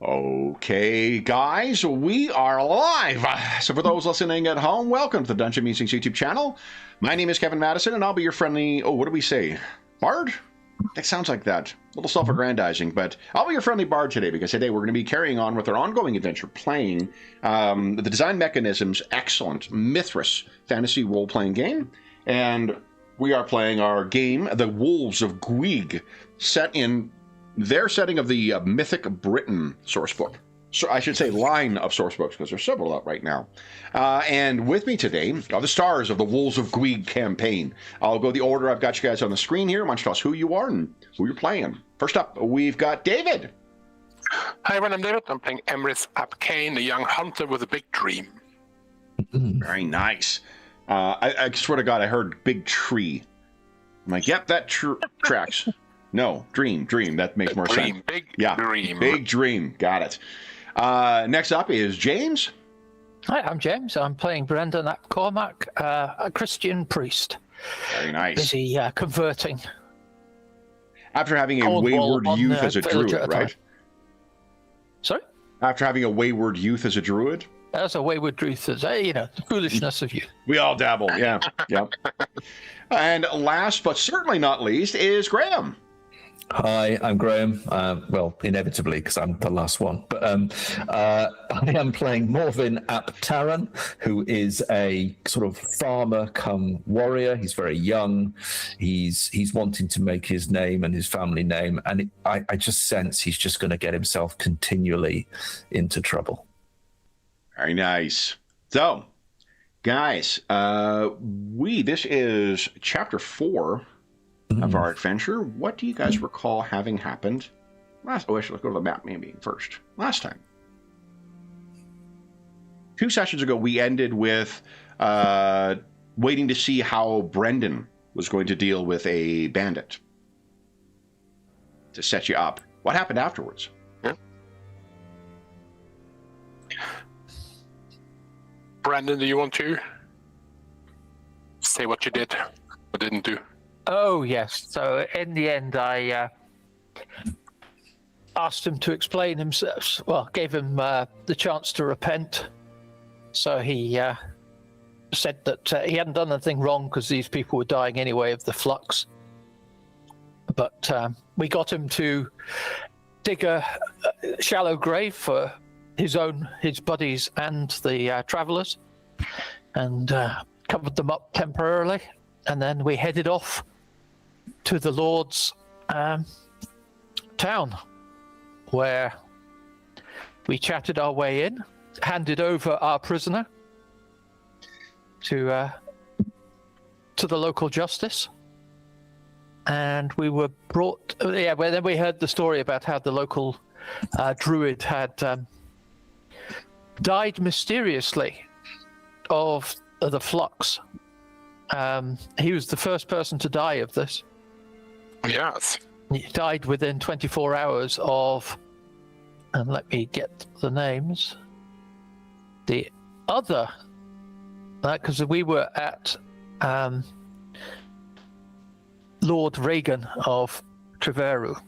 Okay, guys, we are live. So for those listening at home, welcome to the Dungeon Musings YouTube channel. My name is Kevin Madison, and I'll be your friendly, what do we say? Bard? That sounds like that. A little self-aggrandizing, but I'll be your friendly bard today, because today we're going to be carrying on with our ongoing adventure, playing the Design Mechanisms excellent Mythras fantasy role-playing game. And we are playing our game, The Wolves of Gwig, set in their setting of the Mythic Britain sourcebook. So I should say line of sourcebooks, because there's several out right now. And with me today are the stars of the Wolves of Gwig campaign. I'll go the order I've got you guys on the screen here. Why don't you tell us who you are and who you're playing. First up, we've got David. Hi everyone, I'm David. I'm playing Emrys ap Cain, a young hunter with a big dream. Very nice. I swear to God, I heard big tree. I'm like, yep, that tracks. No, dream. That makes more sense. Big dream. Got it. Next up is James. Hi, I'm James. I'm playing Brendan ap Cormac, a Christian priest. Very nice. Busy converting. After having a wayward youth as a druid, right? Sorry? After having a wayward youth as a druid? As a wayward youth, as the foolishness of youth. We all dabble, yeah. Yep. And last but certainly not least is Graham. Hi, I'm Graham. Well, inevitably, because I'm the last one. But I am playing Morvin ap Taran, who is a sort of farmer come warrior. He's very young. He's wanting to make his name and his family name. And I just sense he's just going to get himself continually into trouble. Very nice. So, guys, this is chapter 4 of our adventure. What do you guys recall having happened last? Oh, I should go to the map maybe first. Last time. 2 sessions ago, we ended with waiting to see how Brendan was going to deal with a bandit to set you up. What happened afterwards? Brandon, do you want to say what you did or didn't do? Oh, yes. So in the end, I asked him to explain himself. Well, gave him the chance to repent. So he said that he hadn't done anything wrong because these people were dying anyway of the flux. But we got him to dig a shallow grave for his buddies and the travelers, and covered them up temporarily. And then we headed off to the Lord's town, where we chatted our way in, handed over our prisoner to the local justice, and we were brought. Well, then we heard the story about how the local druid had died mysteriously of the flux. He was the first person to die of this. Yes. He died within 24 hours of, and let me get the names, the other, because we were at Lord Regan of Treveru.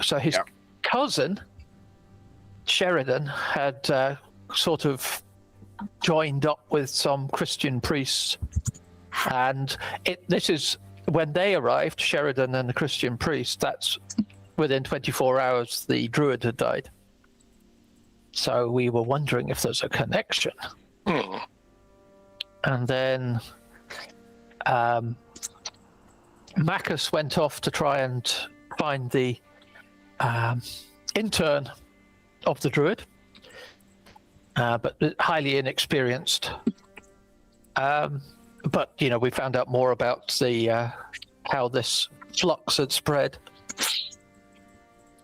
So his cousin, Sheridan, had sort of joined up with some Christian priests, and this is when they arrived, Sheridan and the Christian priest. That's within 24 hours the druid had died. So we were wondering if there's a connection. And then Macus went off to try and find the intern of the druid, but highly inexperienced. But we found out more about the how this flux had spread.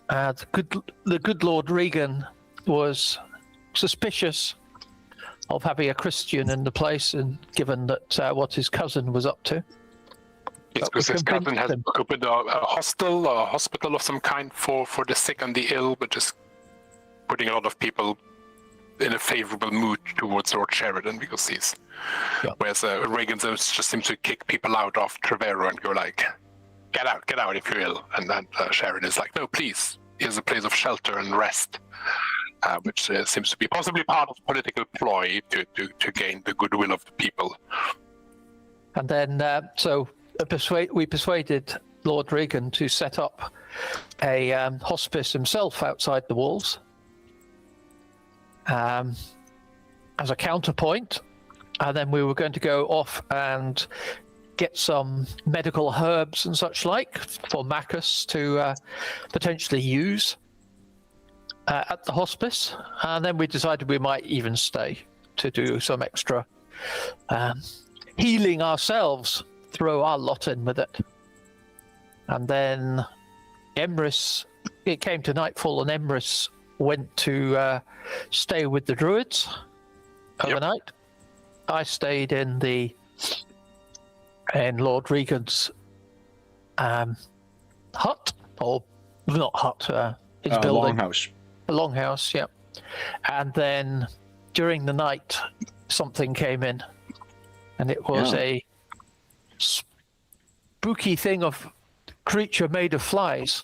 The good Lord Regan was suspicious of having a Christian in the place, and given that what his cousin was up to. Yes, because his cousin has opened a hostel or a hospital of some kind for the sick and the ill, but just putting a lot of people in a favorable mood towards Lord Sheridan, because he's whereas Reagan just seems to kick people out of Trevero and go like, get out if you will. And then Sheridan is like, no, please, here's a place of shelter and rest. which seems to be possibly part of political ploy to gain the goodwill of the people. And then, we persuaded Lord Regan to set up a hospice himself outside the walls as a counterpoint. And then we were going to go off and get some medical herbs and such like for Marcus to potentially use at the hospice. And then we decided we might even stay to do some extra healing ourselves, throw our lot in with it. And then Emrys, it came to nightfall, and Emrys went to stay with the druids overnight. Yep. I stayed in Lord Regan's hut, or not hut, his building. Longhouse. A longhouse, yeah. And then during the night, something came in, and it was a spooky thing of creature made of flies.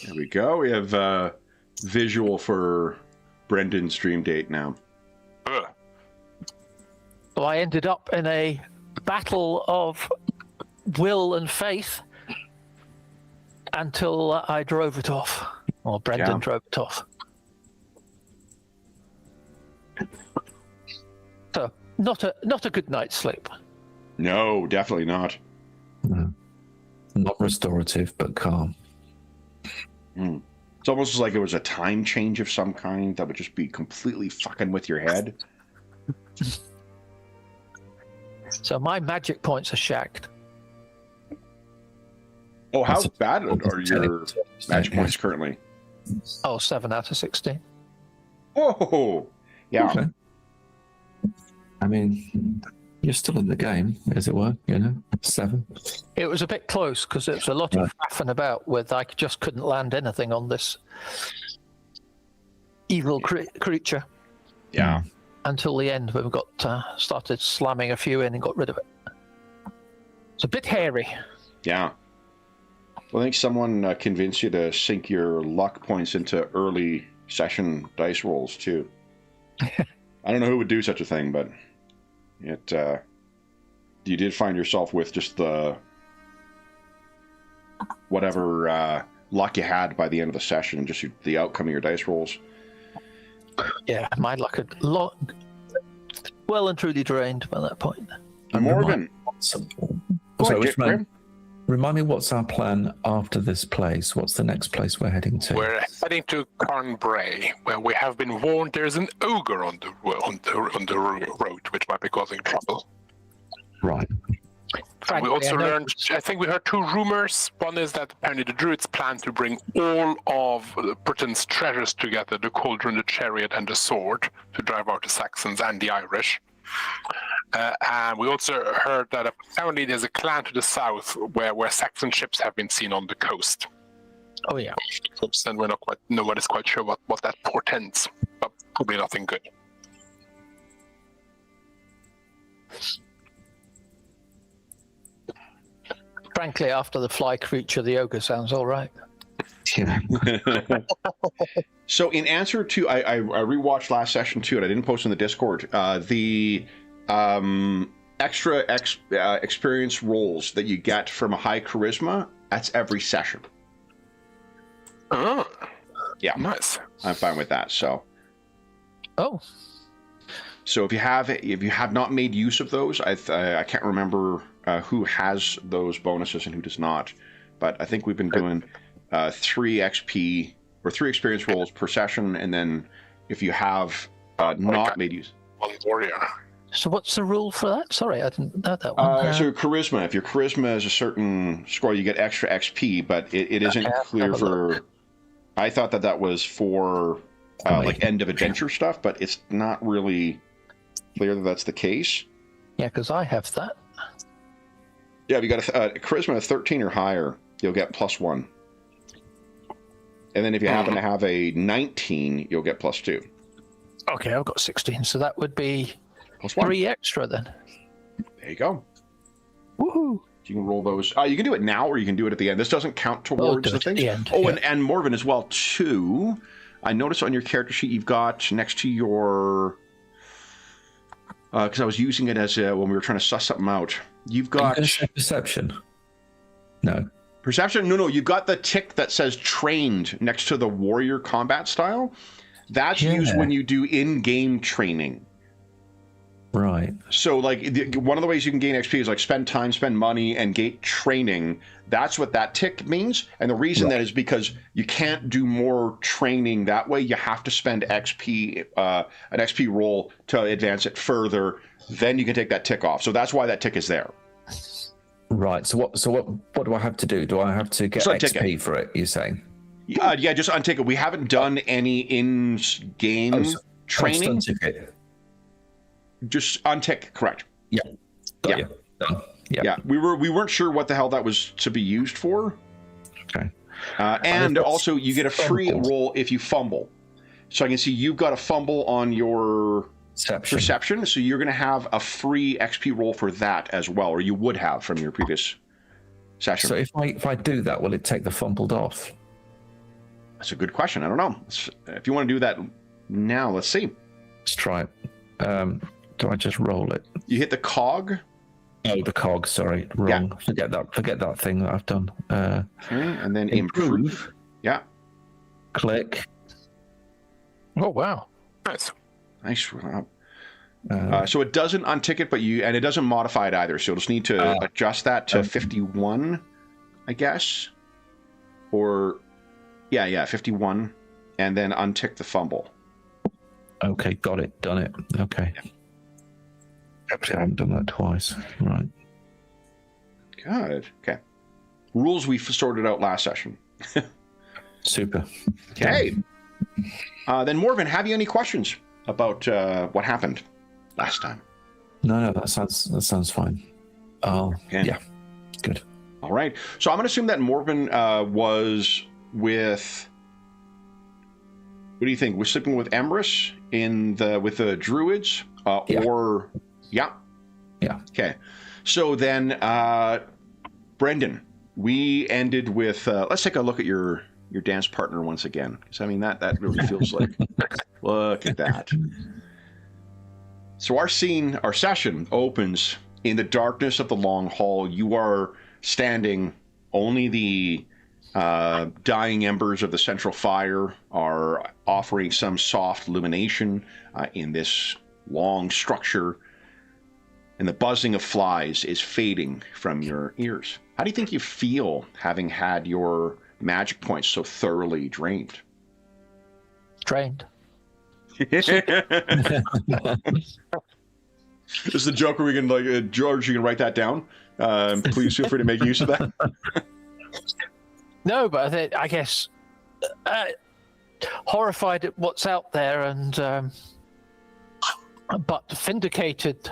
There we go. We have visual for Brendan's stream date now. So I ended up in a battle of will and faith until I drove it off, or Brendan drove it off. So not a good night's sleep. No, definitely not. No. Not restorative, but calm. It's almost like it was a time change of some kind that would just be completely fucking with your head. So my magic points are shagged. Oh, how bad are your magic points currently? Oh, 7 out of 16. Oh, yeah. Okay. I mean, you're still in the game, as it were, 7. It was a bit close because it was a lot of faffing about with I just couldn't land anything on this evil creature. Yeah. Until the end when we got started slamming a few in and got rid of it. It's a bit hairy. Yeah. Well, I think someone convinced you to sink your luck points into early session dice rolls, too. I don't know who would do such a thing, but you did find yourself with just the whatever luck you had by the end of the session, just the outcome of your dice rolls. Yeah, my luck had well and truly drained by that point. Morgan. Remind me what's our plan after this place? What's the next place we're heading to? We're heading to Carnbray, where we have been warned there's an ogre on the road, which might be causing trouble. Right. We also learned, I think we heard 2 rumors. One is that apparently the druids plan to bring all of Britain's treasures together, the cauldron, the chariot, and the sword, to drive out the Saxons and the Irish. And we also heard that apparently there's a clan to the south where Saxon ships have been seen on the coast. Oh, yeah. And nobody's quite sure what that portends, but probably nothing good. Frankly, after the fly creature, the ogre sounds all right. Yeah. So in answer to, I rewatched last session too, and I didn't post in the Discord, the extra experience rolls that you get from a high charisma, that's every session. Oh. Yeah. Nice. I'm fine with that, so. Oh. So if you have not made use of those, I can't remember who has those bonuses and who does not, but I think we've been doing 3 XP or 3 experience rolls per session, and then if you have not made use. One warrior. So what's the rule for that? Sorry, I didn't know that one. So charisma, if your charisma is a certain score, you get extra XP, but it isn't clear for. I thought that was for like end of adventure stuff, but it's not really clear that that's the case. Yeah, because I have that. Yeah, if you got a charisma of 13 or higher, you'll get +1. And then if you happen to have a 19, you'll get +2. Okay, I've got 16, so that would be +1. 3 extra then. There you go. Woohoo! You can roll those. You can do it now, or you can do it at the end. This doesn't count towards the thing. The end. Oh, yeah. and Morven as well too. I noticed on your character sheet you've got next to your... Because I was using it as when we were trying to suss something out. You've got... perception? No. Perception? No. You've got the tick that says trained next to the warrior combat style. That's used when you do in-game training. Right. So, like, one of the ways you can gain XP is, like, spend time, spend money, and gain training. That's what that tick means. And the reason that is because you can't do more training that way. You have to spend XP, an XP roll to advance it further. Then you can take that tick off. So that's why that tick is there. Right. So what do I have to do? Do I have to get XP for it, you're saying? Yeah, just untick it. We haven't done any in-game training. Just untick, correct? Yeah. Got you. Done. Yeah. We weren't sure what the hell that was to be used for. Okay. And also, you get a free roll if you fumble. So I can see you've got a fumble on your perception. So you're going to have a free XP roll for that as well, or you would have from your previous session. So if I do that, will it take the fumbled off? That's a good question. I don't know. If you want to do that now, let's see. Let's try it. Do I just roll it? You hit the cog. Oh, the cog. Sorry, wrong. Yeah. Forget that thing that I've done. Okay, and then improve. Yeah. Click. Oh wow! Nice. So it doesn't untick it, and it doesn't modify it either. So you'll just need to adjust that to 51, I guess. Or 51, and then untick the fumble. Okay, got it. Done it. Okay. Actually, I haven't done that twice. Right. Good. Okay. Rules we sorted out last session. Super. Okay. Then Morven, have you any questions about what happened last time? No, that sounds fine. Yeah. Good. All right. So I'm going to assume that Morven was with... What do you think? We're sleeping with Emrys with the druids, or yeah. Okay, so then Brendan, we ended with. Let's take a look at your dance partner once again, because I mean that really feels like. Look at that. So our session opens in the darkness of the long hall. You are standing. Only the dying embers of the central fire are offering some soft illumination in this long structure, and the buzzing of flies is fading from your ears. How do you think you feel having had your magic points so thoroughly drained? Drained. This is the joke where we can, George, you can write that down. Please feel free to make use of that. No, but I guess horrified at what's out there, and but vindicated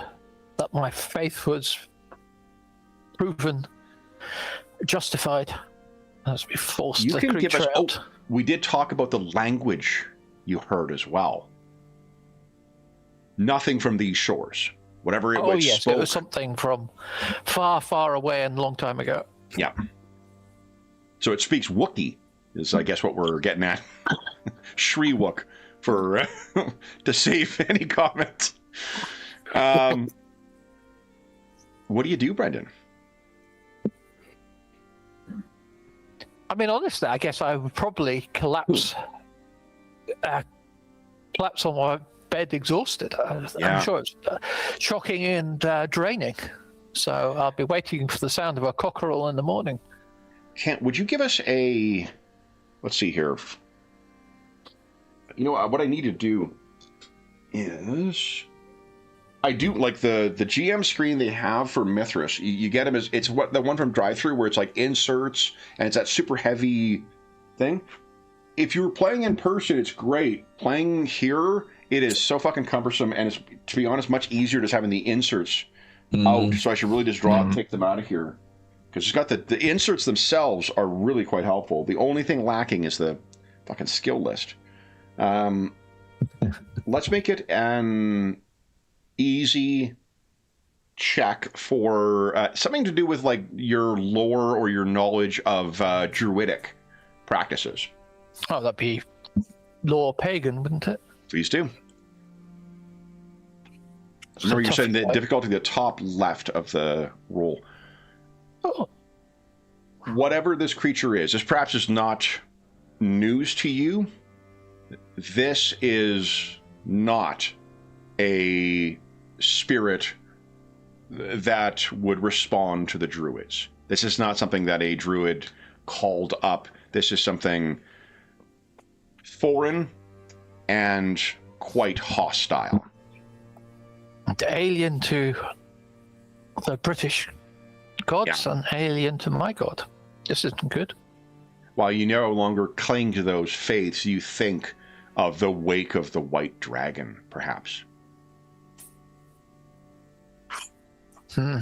that my faith was proven justified as we forced the creature out. We did talk about the language you heard as well. Nothing from these shores. Whatever it was. Oh yes, spoke. It was something from far, far away and a long time ago. Yeah. So it speaks Wookiee, is I guess what we're getting at. Shri-Wook for to save any comment. What do you do, Brendan? I mean, honestly, I guess I would probably collapse on my bed, exhausted. I'm sure it's shocking and draining. So I'll be waiting for the sound of a cockerel in the morning. Would you give us a... Let's see here. You know, what I need to do is... I do, like, the GM screen they have for Mythras, you get them as... It's the one from Drive-Thru where it's, like, inserts, and it's that super heavy thing. If you were playing in person, it's great. Playing here, it is so fucking cumbersome, and it's, to be honest, much easier just having the inserts out. So I should really just take them out of here. Because it's got the inserts themselves are really quite helpful. The only thing lacking is the fucking skill list. Let's make it an easy check for something to do with like your lore or your knowledge of druidic practices. Oh, that'd be law pagan, wouldn't it? Please do. Remember, you're setting the difficulty at the top left of the roll. Oh. Whatever this creature is, this perhaps is not news to you. This is not a spirit that would respond to the druids. This is not something that a druid called up. This is something foreign and quite hostile. Alien to the British gods and alien to my god. This isn't good. While you no longer cling to those faiths, you think of the wake of the white dragon, perhaps. Hmm.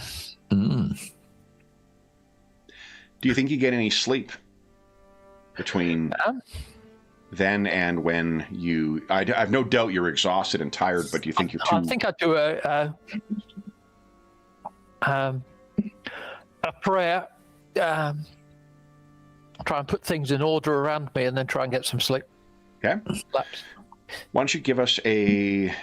Do you think you get any sleep between then and when you... I have no doubt you're exhausted and tired, but do you think you're too... I think I'd do a prayer, try and put things in order around me, and then try and get some sleep. Okay. Why don't you give us a...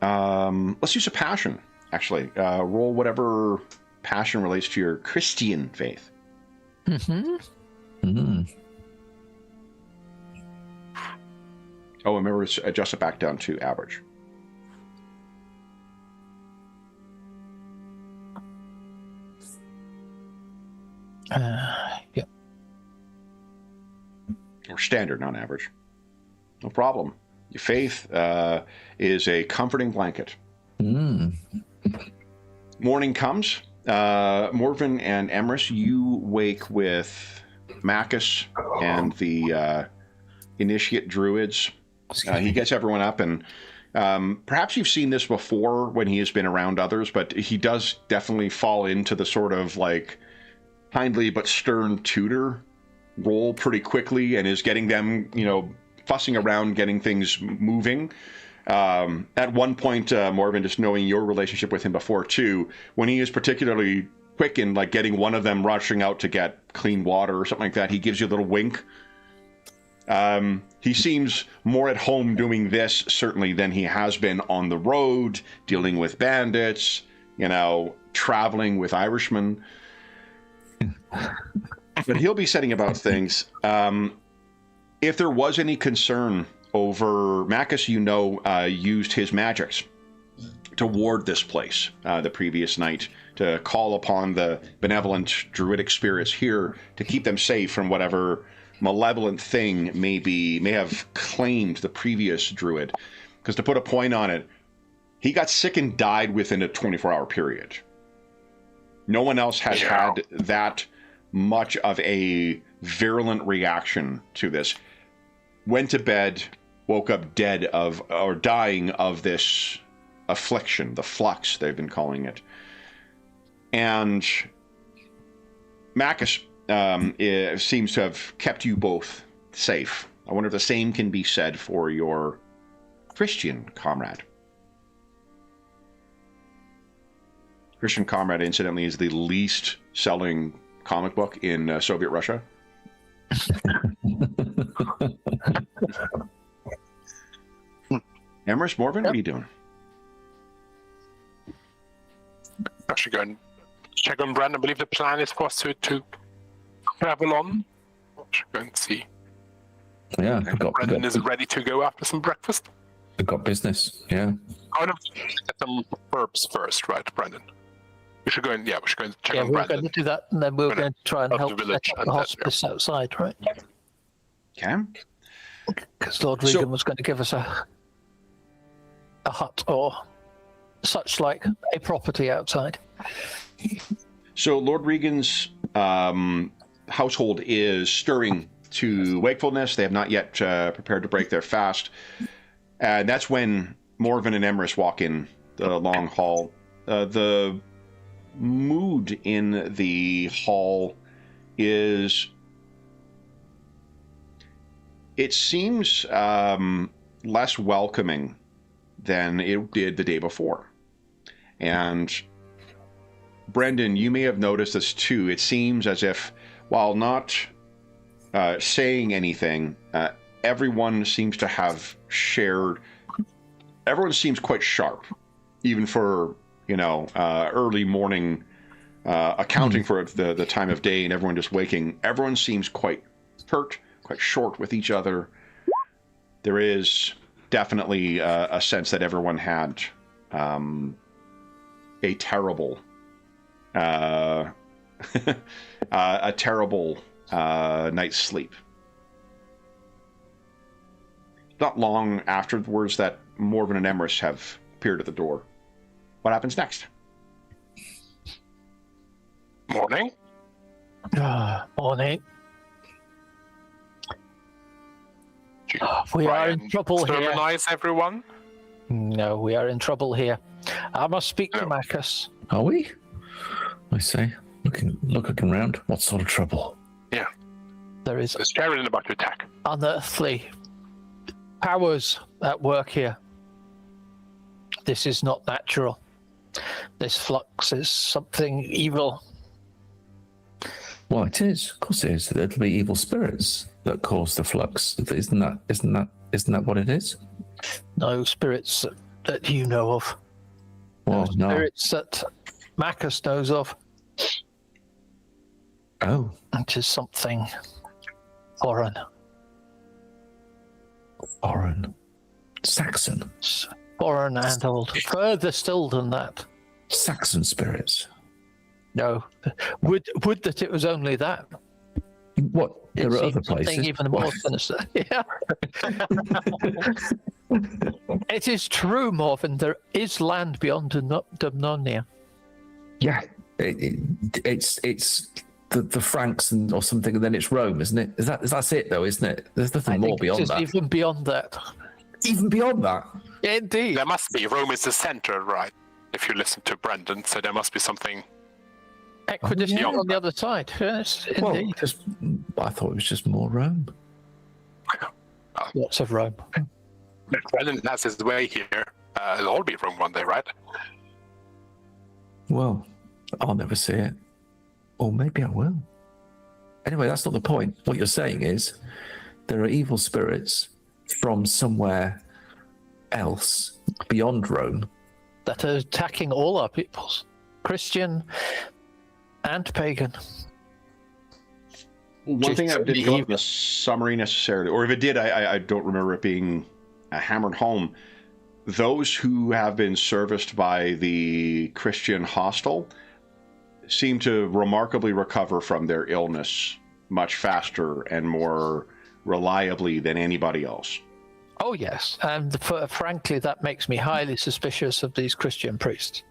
let's use a passion, actually. Roll whatever passion relates to your Christian faith. Mm-hmm. Mm-hmm. Oh, and remember, adjust it back down to average. Yeah. Or standard, not average. No problem. Your faith is a comforting blanket. Morning comes. Morven and Emrys, you wake with Macus and the initiate druids. He gets everyone up, and perhaps you've seen this before when he has been around others, but he does definitely fall into the sort of like kindly but stern tutor role pretty quickly, and is getting them, fussing around, getting things moving. At one point, Morven, just knowing your relationship with him before too, when he is particularly quick in like getting one of them rushing out to get clean water or something like that, he gives you a little wink. He seems more at home doing this, certainly, than he has been on the road, dealing with bandits, traveling with Irishmen. But he'll be setting about things. If there was any concern over Macus, used his magics to ward this place the previous night, to call upon the benevolent druidic spirits here to keep them safe from whatever malevolent thing may have claimed the previous druid. Because to put a point on it, he got sick and died within a 24-hour period. No one else has had that much of a virulent reaction to this. Went to bed, woke up dead or dying of this affliction, the flux they've been calling it. And Macus seems to have kept you both safe. I wonder if the same can be said for your Christian comrade. Christian comrade, incidentally, is the least selling comic book in Soviet Russia. Emrys, Morven, what are you doing? Actually, go and check on Brandon. I believe the plan is for us to travel on. Should go and see. Yeah, Brandon is ready to go after some breakfast. We've got business. Yeah. I want to get some herbs first, right, Brandon? We should go and check on Brandon. Brandon. We're going to do that, and then we're going to try and help the village set up the hospice outside, right? Okay. Because Lord Regan was going to give us a hut or such like a property outside. So Lord Regan's household is stirring to wakefulness. They have not yet prepared to break their fast. And that's when Morven and Emrys walk in the long hall. The mood in the hall is... It seems less welcoming than it did the day before. And Brendan, you may have noticed this too. It seems as if, while not saying anything, everyone seems to have shared. Everyone seems quite sharp, even for early morning, accounting for the time of day and everyone just waking. Everyone seems quite hurt, quite short with each other. There is definitely a sense that everyone had a terrible, a terrible night's sleep. Not long afterwards that Morven and Emrys have appeared at the door. What happens next? Morning. Morning. We are in trouble here. Sterilize everyone? No, we are in trouble here. I must speak to Marcus. Are we? I say, looking around. What sort of trouble? Yeah. There is There's Sheridan about to attack. unearthly powers at work here. This is not natural. This flux is something evil. Well, it is. Of course it is. It'll be evil spirits that cause the flux. Isn't that what it is? No spirits that you know of. Well, no. Spirits that Marcus knows of. Oh. It is something foreign. Foreign. Saxon. Foreign and old. Further still than that. Saxon spirits. No. Would that it was only that. What? There are other places. Something even more sinister. Yeah. It is true, Morven. There is land beyond Dumnonia. Yeah. It's the Franks or something, and then it's Rome, isn't it? That's it though, isn't it? There's nothing more beyond that. Even beyond that. Even beyond that. Indeed. There must be. Rome is the center, right? If you listen to Brendan, so there must be something. Equidistant on the other side. Yes, Well, indeed. I thought it was just more Rome. Lots of Rome. Brendan has his way here. It'll all be Rome one day, right? Well, I'll never see it. Or maybe I will. Anyway, that's not the point. What you're saying is there are evil spirits from somewhere else beyond Rome That are attacking all our peoples. Christian and pagan. One thing that didn't come up in the summary necessarily, or if it did, I don't remember it being hammered home. Those who have been serviced by the Christian hostel seem to remarkably recover from their illness much faster and more reliably than anybody else. Oh, yes. And frankly, that makes me highly suspicious of these Christian priests.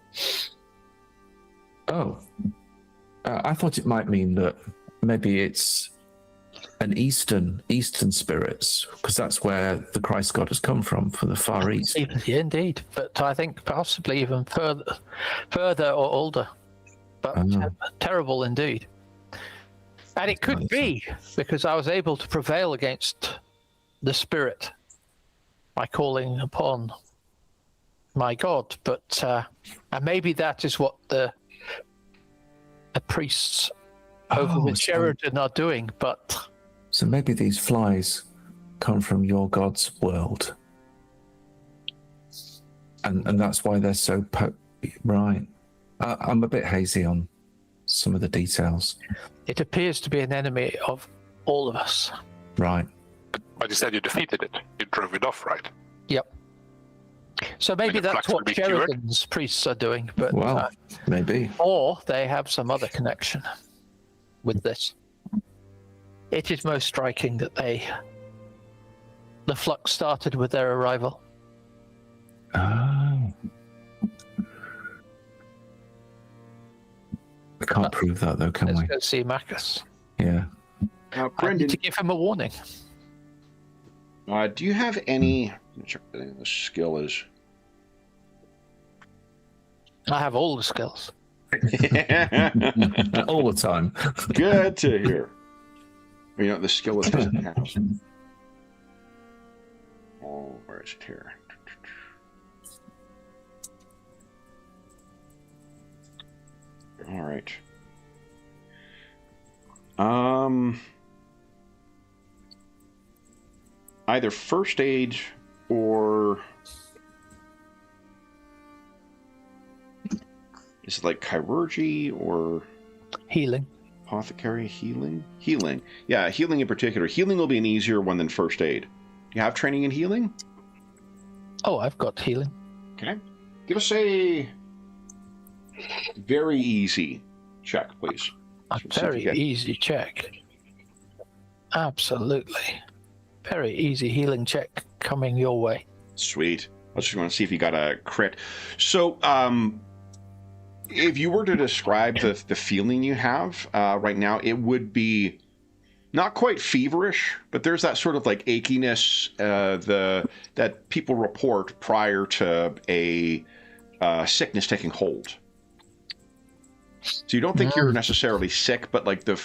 Oh. I thought it might mean that maybe it's an Eastern spirits, because that's where the Christ God has come from the Far East. Yeah, indeed. But I think possibly even further or older. But terrible indeed. And it could be because I was able to prevail against the spirit by calling upon my God. But and maybe that is what the priests over with Sheridan are doing. But so maybe these flies come from your God's world, and that's why they're so right. I'm a bit hazy on some of the details. it appears to be an enemy of all of us. Right. But you said you defeated it. You drove it off, right? Yep. So maybe that's what Sheridan's priests are doing, but well, maybe. Or they have some other connection with this. It is most striking that the flux started with their arrival. Oh. We can't prove that though, can we? Let's go see Marcus. Yeah. I need to give him a warning. Do you have any... Let me check what the skill is. I have all the skills. All the time. Good to hear. You know, the skill it doesn't have. Oh, where is it here? All right. either first aid or is it like chirurgy or healing? Apothecary, healing? Healing. Yeah, healing in particular. Healing will be an easier one than first aid. Do you have training in healing? Oh, I've got healing. Okay. Give us a very easy check, please. A very easy check. Absolutely. Very easy healing check coming your way. Sweet. I just want to see if you got a crit. So, if you were to describe the feeling you have right now, it would be not quite feverish, but there's that sort of like achiness that people report prior to a sickness taking hold. So you don't think you're necessarily sick, but like the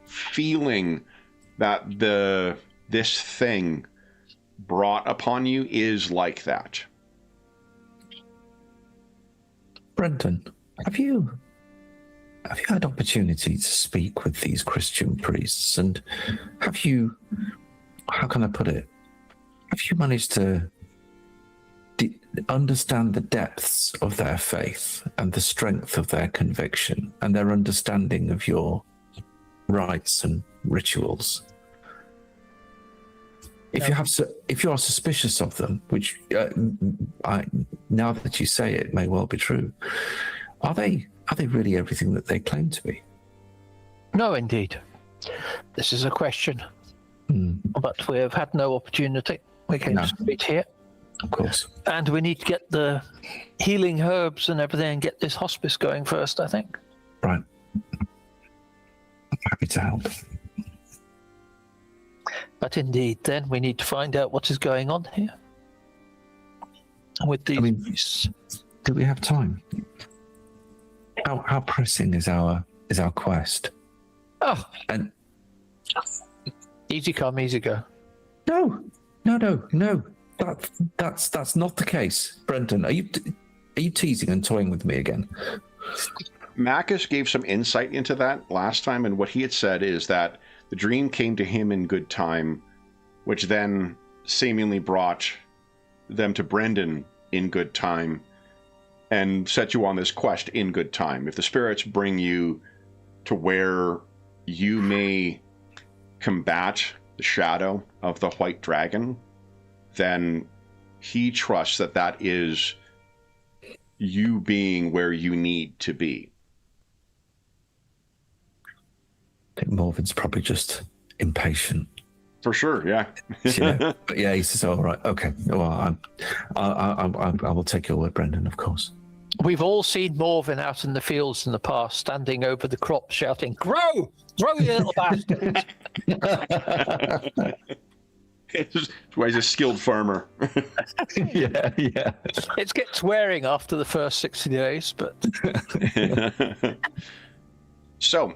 feeling that this thing brought upon you is like that. Brenton, have you had opportunity to speak with these Christian priests, and have you, how can I put it, have you managed to understand the depths of their faith and the strength of their conviction and their understanding of your rites and rituals? If you are suspicious of them, which now that you say it may well be true, are they really everything that they claim to be? No, indeed. This is a question, but we have had no opportunity. We came straight here. Of course. And we need to get the healing herbs and everything and get this hospice going first, I think. Right. I'm happy to help. But indeed, then we need to find out what is going on here. With these... do we have time? How pressing is our quest? Oh. And easy come, easy go. No. That's not the case. Brenton, are you teasing and toying with me again? Macus gave some insight into that last time, and what he had said is that the dream came to him in good time, which then seemingly brought them to Brendan in good time and set you on this quest in good time. If the spirits bring you to where you may combat the shadow of the white dragon, then he trusts that that is you being where you need to be. I think Morven's probably just impatient. For sure, yeah. But yeah, he says, "All right, okay. Well, I will take your word, Brendan, of course." We've all seen Morven out in the fields in the past, standing over the crop, shouting, "Grow! Grow, you little bastard!" He's a skilled farmer. Yeah. It gets wearing after the first 60 days, but... So,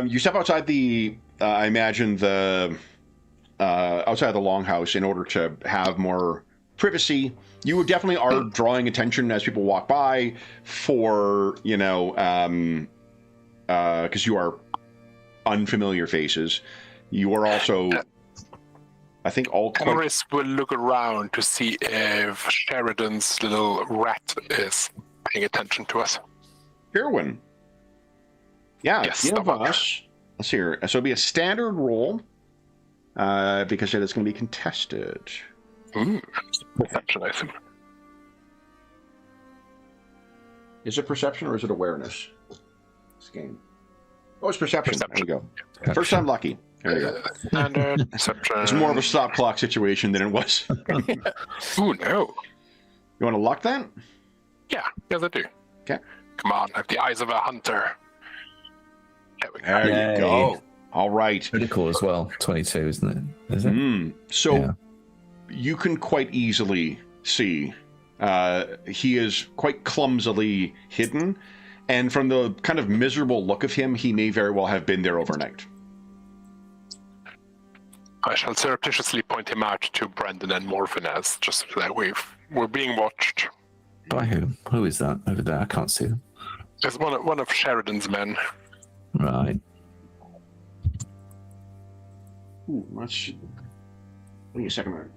you step outside the, I imagine outside the longhouse in order to have more privacy. You definitely are drawing attention as people walk by for, because you are unfamiliar faces. You are also... I think all... Morris will look around to see if Sheridan's little rat is paying attention to us. Sherwin. Yeah, yes, give us... Let's see here. So it'll be a standard roll, because it is going to be contested. Perception, I think. Is it perception or is it awareness? This game. Oh, it's perception. There we go. Perception. First time lucky. There you go. Standard perception. It's more of a stop clock situation than it was. Ooh, no. You want to luck that? Yeah, yes I do. Okay. Come on, I have the eyes of a hunter. There you go. All right. Pretty cool as well. 22, isn't it? Is it? So you can quite easily see he is quite clumsily hidden, and from the kind of miserable look of him, he may very well have been there overnight. I shall surreptitiously point him out to Brendan and Morphin as just that we're being watched. By who? Who is that over there? I can't see them. It's one of Sheridan's men. Right. Ooh, Give me a second.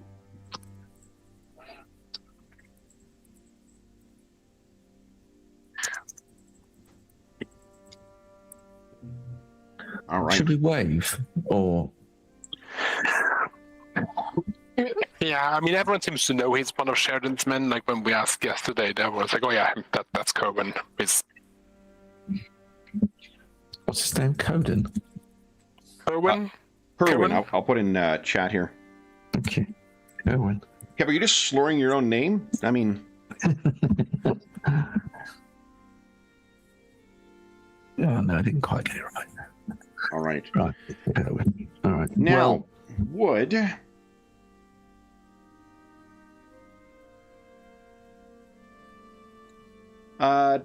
All right. Should we wave or? Yeah, I mean, everyone seems to know he's one of Sheridan's men. Like when we asked yesterday, they was like, "Oh yeah, that's Coben." What's his name? Coden. Coben. Kerwin. I'll put in chat here. Okay. Cowen. Yeah, but you're just slurring your own name. I mean. Oh, no, I didn't quite get it right. All right. Right. Cowen. All right. Now, would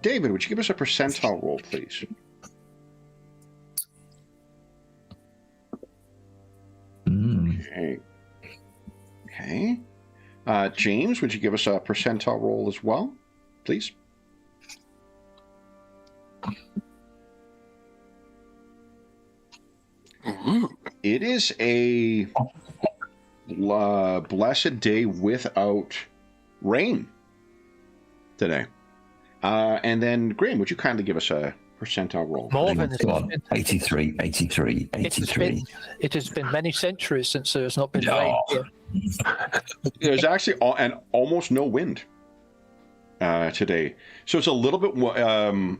David, would you give us a percentile roll, please? Okay. Okay. James, would you give us a percentile roll as well, please? It is a blessed day without rain today. And then, Graham, would you kindly give us a percentile roll? Morven, 83, 83, 83. It has been many centuries since there has not been rain here. There's actually almost no wind today, so it's a little bit warmer.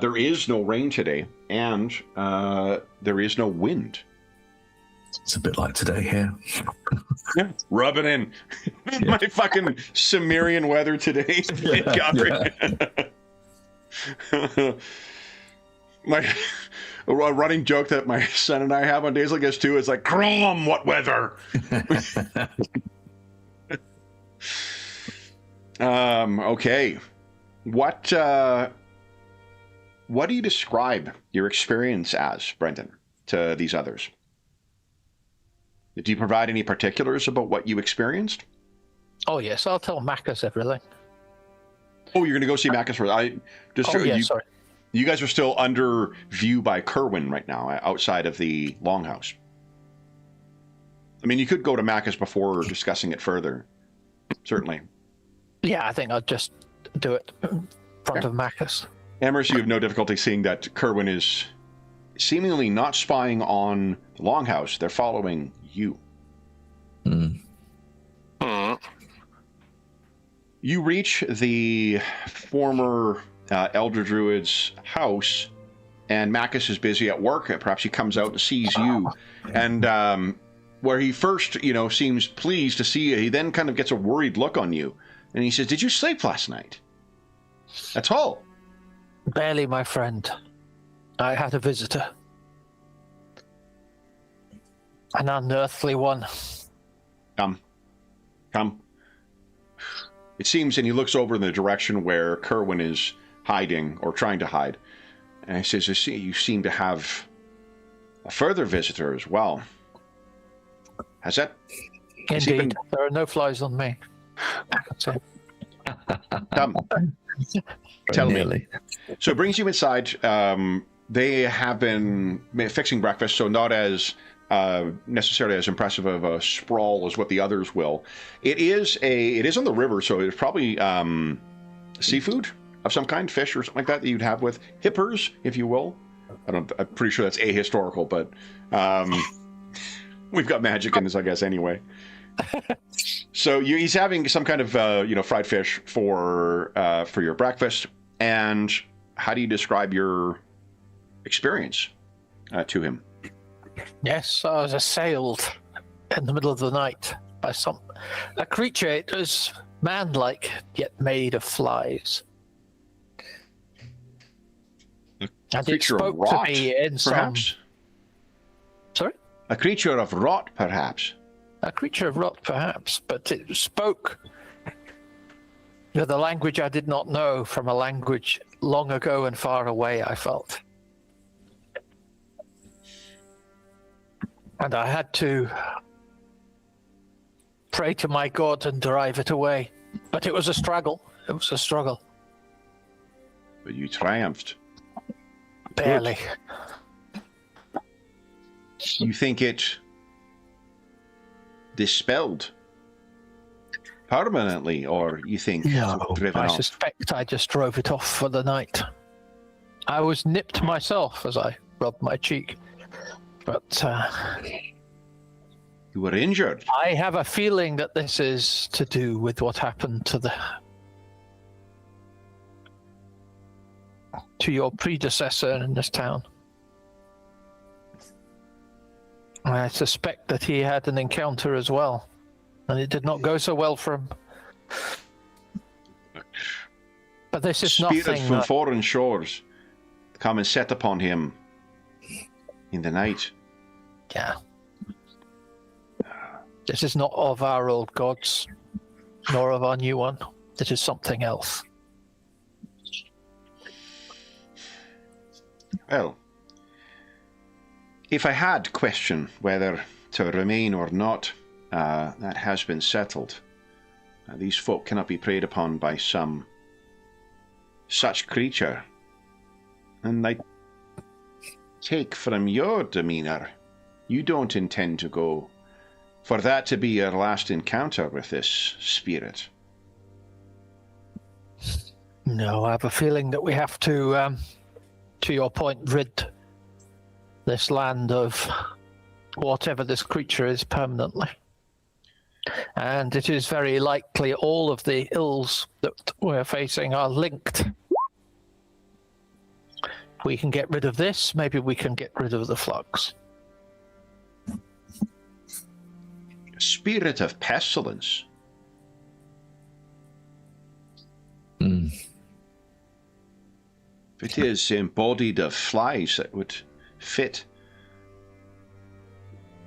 There is no rain today, and there is no wind. It's a bit like today here. Yeah, rub it in. My fucking Cimmerian weather today. My a running joke that my son and I have on days like this too is like, "Crom, what weather?" Okay. What do you describe your experience as, Brendan, to these others? Do you provide any particulars about what you experienced? Oh yes, I'll tell Macus everything. Oh, you're going to go see Macus first. Sorry. You guys are still under view by Kerwin right now, outside of the Longhouse. I mean, you could go to Macus before discussing it further. Certainly. Yeah, I think I'll just do it in front of Macus. Amherst, you have no difficulty seeing that Kerwin is seemingly not spying on the Longhouse. They're following you. You reach the former Elder Druid's house, and Macus is busy at work. Perhaps he comes out and sees you. And where he first, seems pleased to see you, he then kind of gets a worried look on you. And he says, "Did you sleep last night?" That's all. Barely, my friend. I had a visitor. An unearthly one. Come. It seems, and he looks over in the direction where Kerwin is hiding, or trying to hide. And he says, "You seem to have a further visitor as well. Has that... Indeed, there are no flies on me. Come. Tell me." So it brings you inside. They have been fixing breakfast, so not as necessarily as impressive of a sprawl as what the others will. It is on the river, so it's probably seafood of some kind, fish or something like that you'd have with hippers, if you will. I'm pretty sure that's ahistorical, but we've got magic in this, I guess, anyway. So he's having some kind of fried fish for your breakfast. And how do you describe your experience to him? Yes, I was assailed in the middle of the night by a creature. It was man-like, yet made of flies. And it spoke rot, to me in perhaps? Sorry? A creature of rot, perhaps? A creature of rot, perhaps, but it spoke with a language I did not know, from a language long ago and far away, I felt. And I had to pray to my God and drive it away. But it was a struggle. It was a struggle. But you triumphed. Barely. You think it dispelled permanently, or you think driven I off? suspect I just drove it off for the night. I was nipped myself as I rubbed my cheek, but You were injured. I have a feeling that this is to do with what happened to your predecessor in this town. I suspect that he had an encounter as well, and it did not go so well for him. But this is Spirits nothing from foreign shores come and set upon him in the night. Yeah. This is not of our old gods, nor of our new one. This is something else. Well, if I had questioned whether to remain or not, that has been settled. These folk cannot be preyed upon by some such creature. And I take from your demeanor, you don't intend to go for that to be your last encounter with this spirit. No, I have a feeling that we have to your point, rid this land of whatever this creature is permanently. And it is very likely all of the ills that we're facing are linked. If we can get rid of this, maybe we can get rid of the flux. Spirit of pestilence. If it is embodied of flies, that would fit.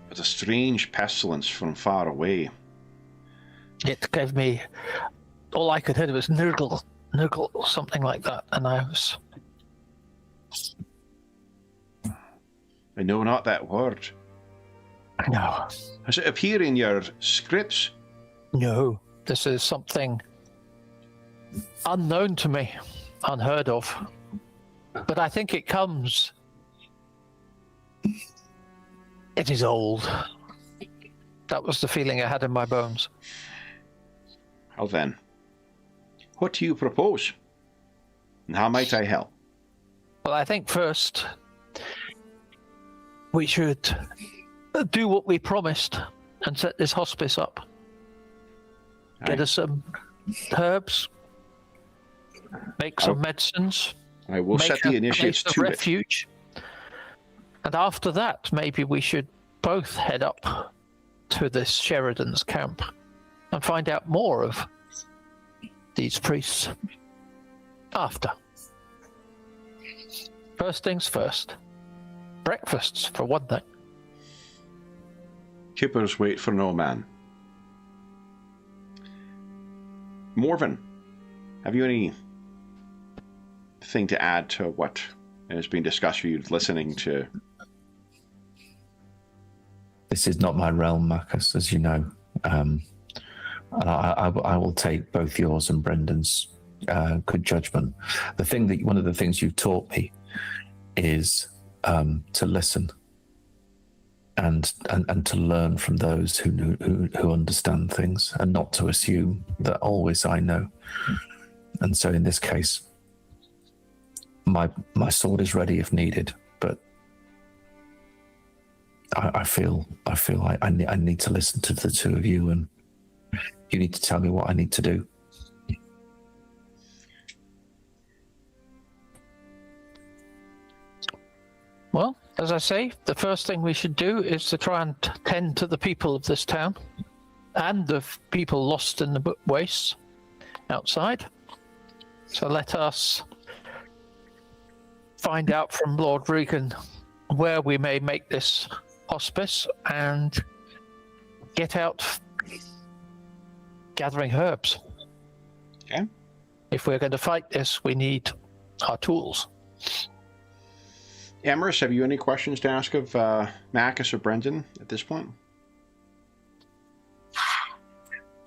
But a strange pestilence from far away. It gave me, all I could hear was nurgle, or something like that, and I was... I know not that word. No. Does it appear in your scripts? No, this is something unknown to me, unheard of. But I think it comes... It is old. That was the feeling I had in my bones. Well then, what do you propose? And how might I help? Well, I think first we should do what we promised and set this hospice up. Get us some herbs, make some medicines. I will set the initiates to refuge. And after that, maybe we should both head up to this Sheridan's camp and find out more of these priests. After. First things first. Breakfasts, for one thing. Keepers wait for no man. Morven, have you any thing to add to what has been discussed for you listening to? This is not my realm, Marcus, as you know. I will take both yours and Brendan's good judgment. One of the things you've taught me is to listen and to learn from those who understand things, and not to assume that always I know. And so in this case, my sword is ready if needed, but I feel I need to listen to the two of you, and you need to tell me what I need to do. Well, as I say, the first thing we should do is to try and tend to the people of this town and the people lost in the wastes outside. So let us find out from Lord Regan where we may make this hospice and get out gathering herbs. Okay. If we're going to fight this, we need our tools. Emerus, have you any questions to ask of Marcus or Brendan at this point?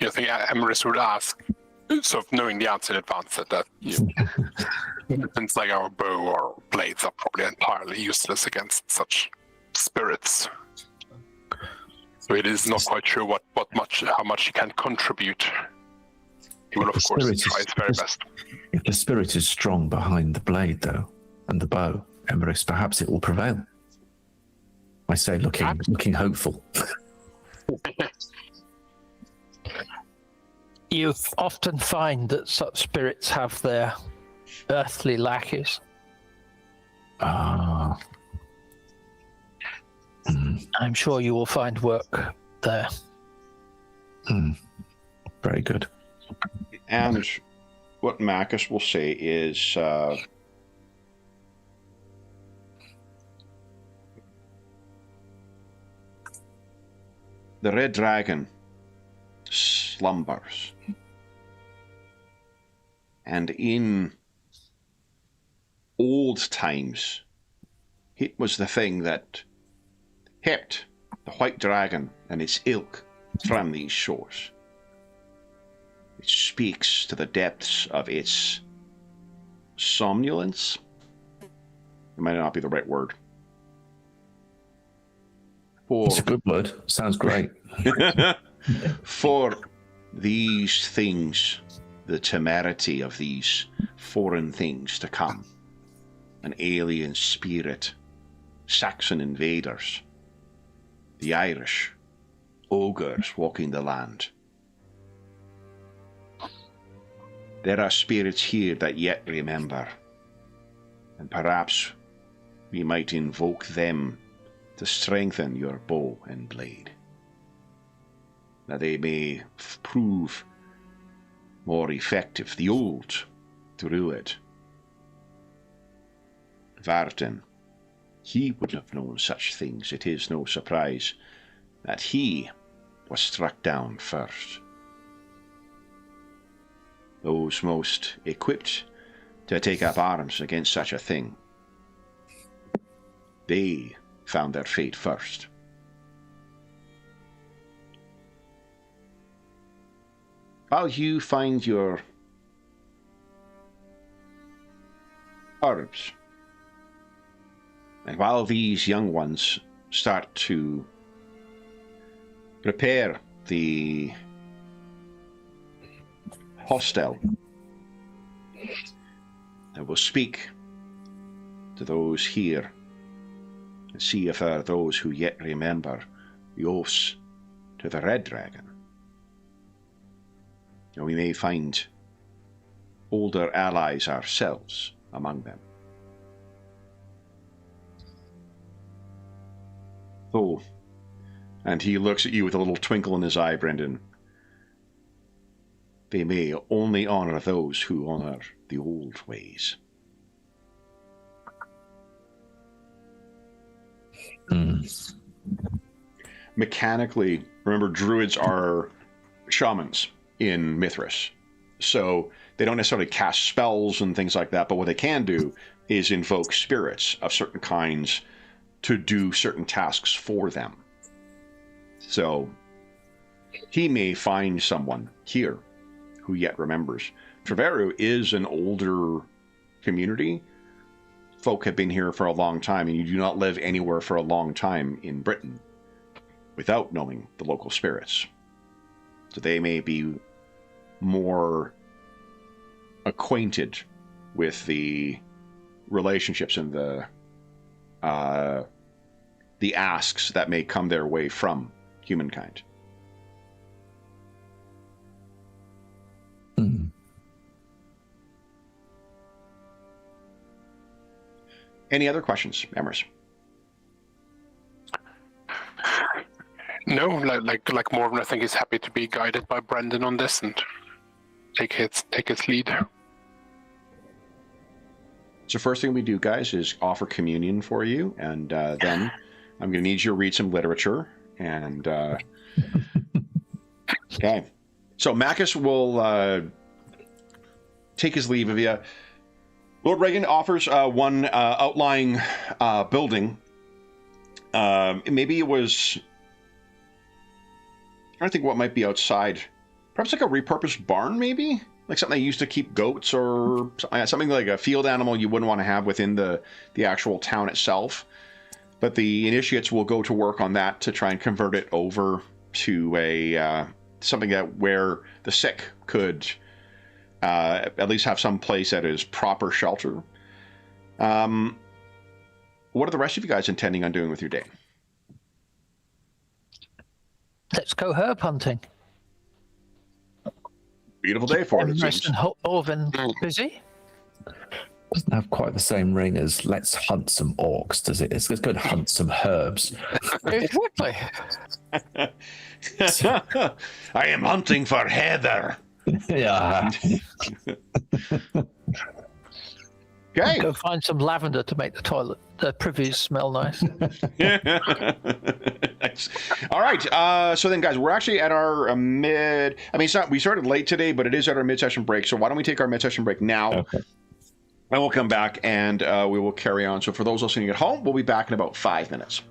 I think Emerus would ask, sort of knowing the answer in advance, that weapons like our bow or blades are probably entirely useless against such spirits. So it is not quite sure how much he can contribute. He will, of course, try his very best. If the spirit is strong behind the blade, though, and the bow, Emerus, perhaps it will prevail. I say, looking hopeful. You often find that such spirits have their earthly lackeys. Ah. I'm sure you will find work there. Very good. And what Marcus will say is, the red dragon slumbers, and in old times, it was the thing that kept the white dragon and its ilk from these shores. It speaks to the depths of its somnolence. It might not be the right word. It's a good word. Sounds great. For these things, the temerity of these foreign things to come, an alien spirit, Saxon invaders, the Irish, ogres walking the land. There are spirits here that yet remember, and perhaps we might invoke them to strengthen your bow and blade, that they may prove more effective. The old druid, Varden, he would have known such things. It is no surprise that he was struck down first. Those most equipped to take up arms against such a thing, they found their fate first. While you find your herbs, and while these young ones start to prepare the hostel, I will speak to those here and see if there are those who yet remember the oaths to the Red Dragon. And we may find older allies ourselves among them. Oh, and he looks at you with a little twinkle in his eye, Brendan. They may only honor those who honor the old ways. Mechanically, remember, druids are shamans in Mythras. So they don't necessarily cast spells and things like that, but what they can do is invoke spirits of certain kinds to do certain tasks for them. So he may find someone here who yet remembers. Treveru is an older community. Folk have been here for a long time, and you do not live anywhere for a long time in Britain without knowing the local spirits. So they may be more acquainted with the relationships and the asks that may come their way from humankind. Any other questions, Emrys? No, like Morven, I think he's happy to be guided by Brendan on this and take his lead. So first thing we do, guys, is offer communion for you, and then I'm going to need you to read some literature. And okay, so Macus will take his leave of you. Lord Reagan offers one outlying building. Maybe it was, I'm trying to think what might be outside. Perhaps like a repurposed barn, maybe? Like something they used to keep goats, or something like a field animal you wouldn't want to have within the actual town itself. But the initiates will go to work on that to try and convert it over to a something that where the sick could at least have some place that is proper shelter. What are the rest of you guys intending on doing with your day? Let's go herb hunting. Beautiful day for it, it Nice seems. and hot and busy. Doesn't have quite the same ring as let's hunt some orcs, does it? Let's go and hunt some herbs. Exactly. I am hunting for heather. Yeah. Okay. Go find some lavender to make the privies smell nice. All right. So then, guys, we're actually at our mid. I mean, it's not. We started late today, but it is at our mid-session break. So why don't we take our mid-session break now? Okay. And we'll come back and we will carry on. So for those listening at home, we'll be back in about 5 minutes.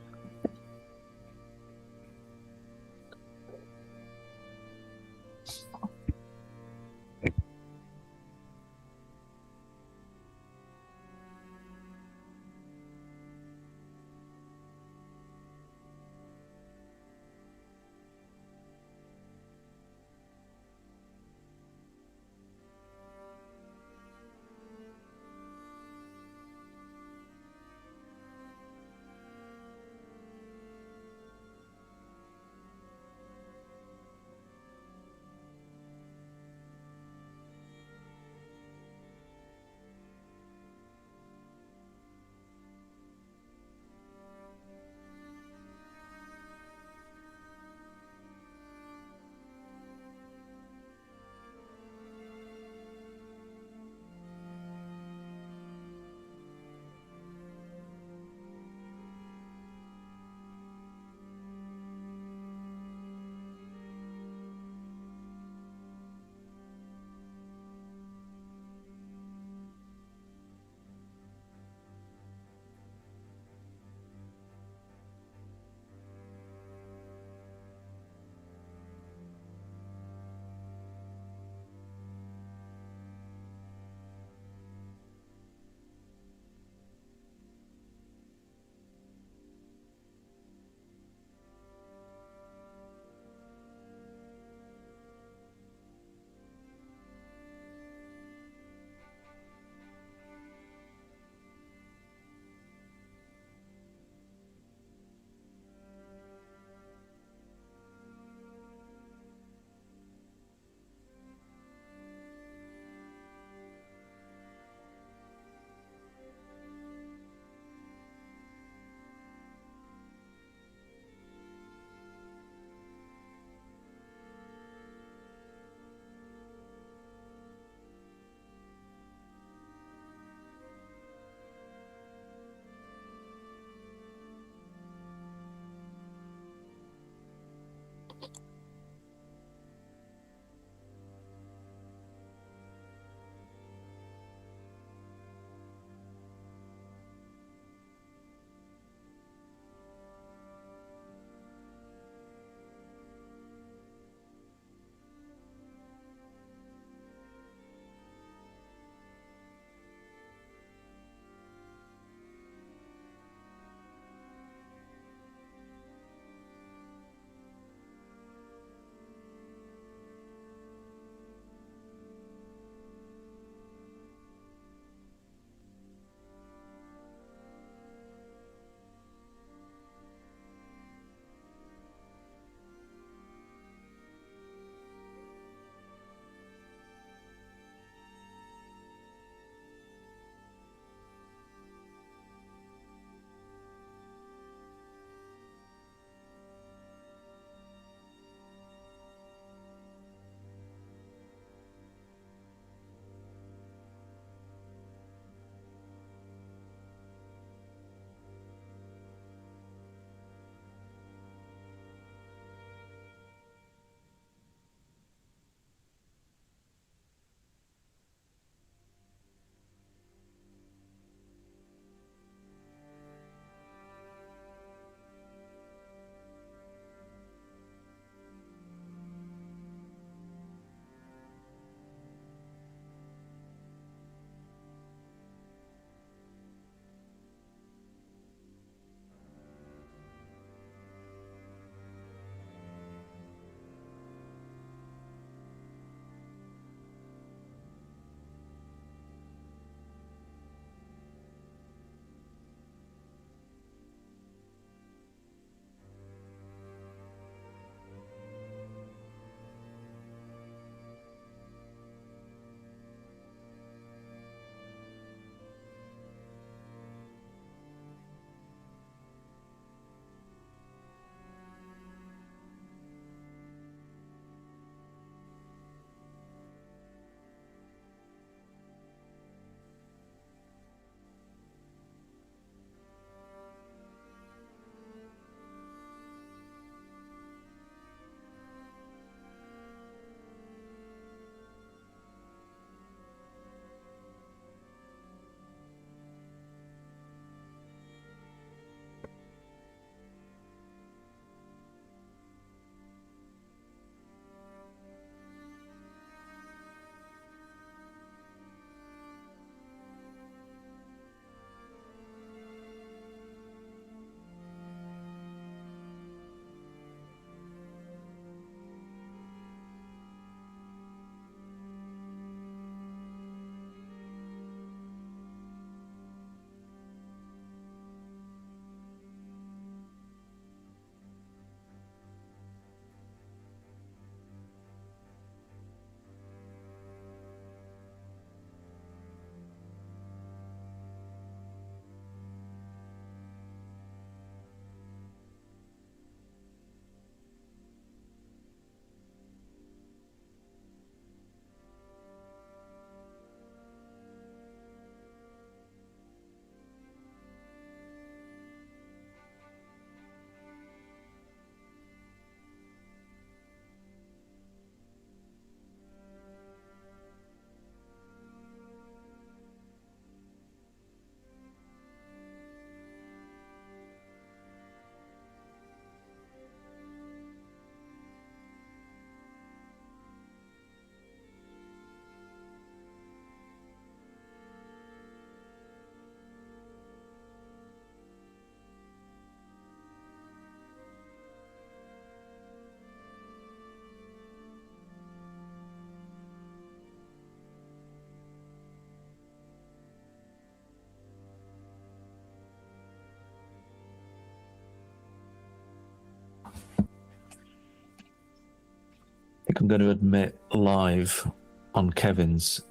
think I'm going to admit live on Kevin's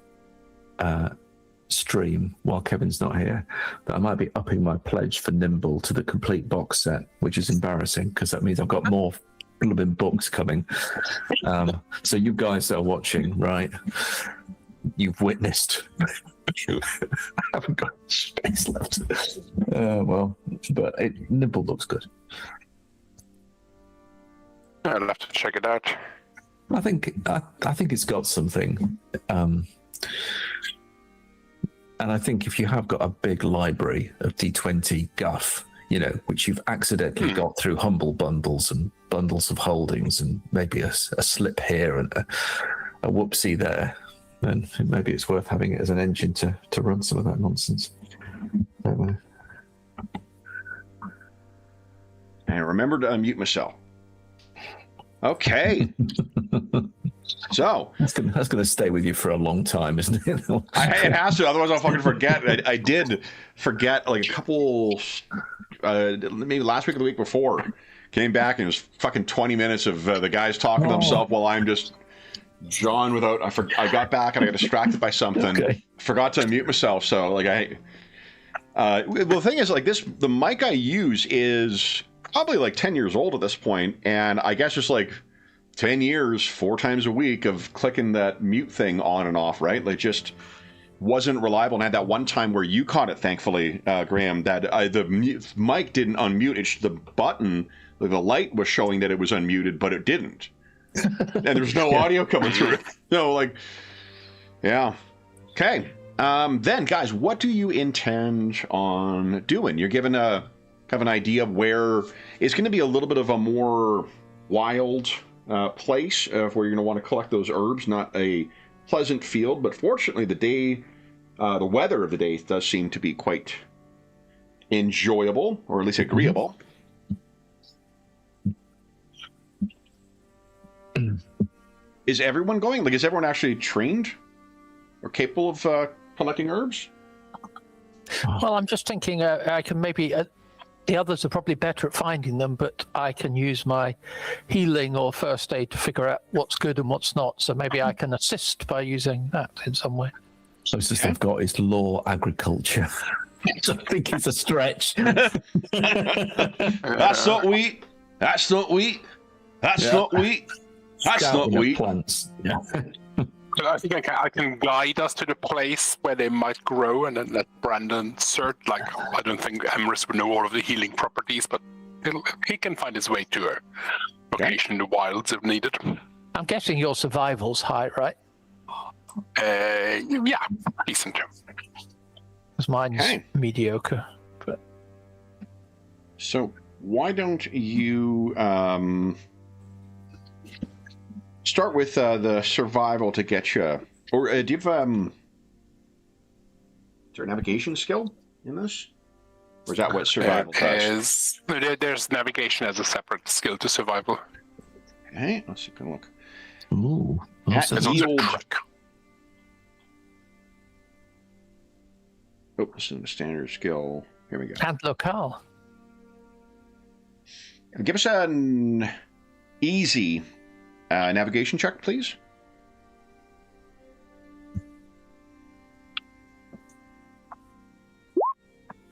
stream while Kevin's not here that I might be upping my pledge for Nimble to the complete box set, which is embarrassing because that means I've got more blooming books coming. So you guys that are watching, right? You've witnessed. I haven't got space left. Well, but Nimble looks good. I'll have to check it out. I think it's got something, and I think if you have got a big library of D20 guff, you know, which you've accidentally got through humble bundles and bundles of holdings, and maybe a slip here and a whoopsie there, then maybe it's worth having it as an engine to run some of that nonsense. Don't know. And remember to unmute myself. Okay. So that's going to stay with you for a long time, isn't it? It has to, otherwise I'll fucking forget. I did forget like a couple, maybe last week or the week before. Came back and it was fucking 20 minutes of the guys talking to themselves while I'm just John without. I got back and I got distracted by something. Okay. Forgot to unmute myself. So like well, the thing is like the mic I use is probably like 10 years old at this point, and I guess just like 10 years, 4 times a week of clicking that mute thing on and off, right? Like just wasn't reliable. And I had that one time where you caught it, thankfully, Graham, that the mic didn't unmute. It's the button, the light was showing that it was unmuted, but it didn't. And there's no audio coming through it. No, like, yeah. Okay. Then, guys, what do you intend on doing? You're given a kind of an idea of where it's going to be a little bit of a more wild place where you're going to want to collect those herbs, not a pleasant field, but fortunately the weather of the day does seem to be quite enjoyable, or at least agreeable. Is everyone going? Like, is everyone actually trained or capable of collecting herbs? Well, I'm just thinking I can maybe... the others are probably better at finding them, but I can use my healing or first aid to figure out what's good and what's not. So maybe I can assist by using that in some way. Closest they've got is law agriculture. I think it's a stretch. That's not wheat. That's not wheat. That's not wheat. That's not wheat. Plants. Yeah. I think I can guide us to the place where they might grow, and then let Brandon search. Like, I don't think Emrys would know all of the healing properties, but he can find his way to a location in the wilds if needed. I'm guessing your survival's high, right? Yeah, decent. Because mine's mediocre. But... So why don't you start with the survival to get you, or do you have is there a navigation skill in this, or is that what survival does? There's navigation as a separate skill to survival. Okay, let's take a look. Ooh, awesome. Oh, this is the standard skill. Here we go. And locale. Give us an easy navigation check, please.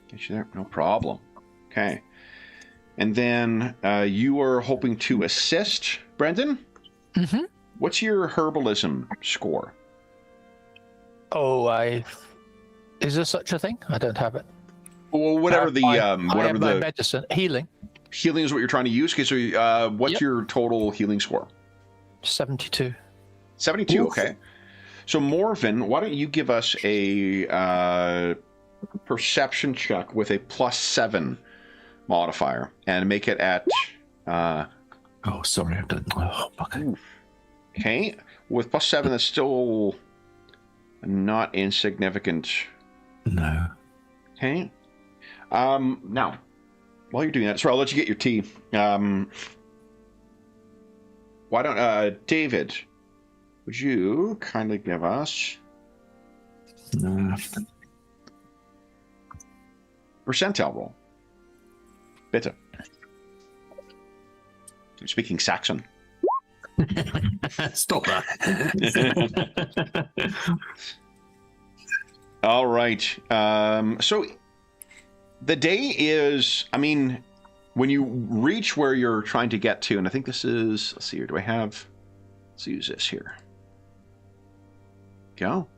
Get you there, no problem. Okay. And then you are hoping to assist, Brendan? Mm-hmm. What's your herbalism score? Oh, is there such a thing? I don't have it. Well, whatever whatever the medicine healing. Healing is what you're trying to use. Okay, so what's your total healing score? 72. 72. Ooh. Okay. So Morven, why don't you give us a perception check with a +7 modifier and make it at. Oh, sorry, I've done. Oh, okay. Okay, with +7, that's still not insignificant. No. Okay. Now, while you're doing that, so I'll let you get your tea. Why don't David? Would you kindly give us percentile roll? Bitte. I'm speaking Saxon. Stop that. All right. So the day is, I mean, when you reach where you're trying to get to, and I think this is, let's see here, do I have, let's use this here. Go.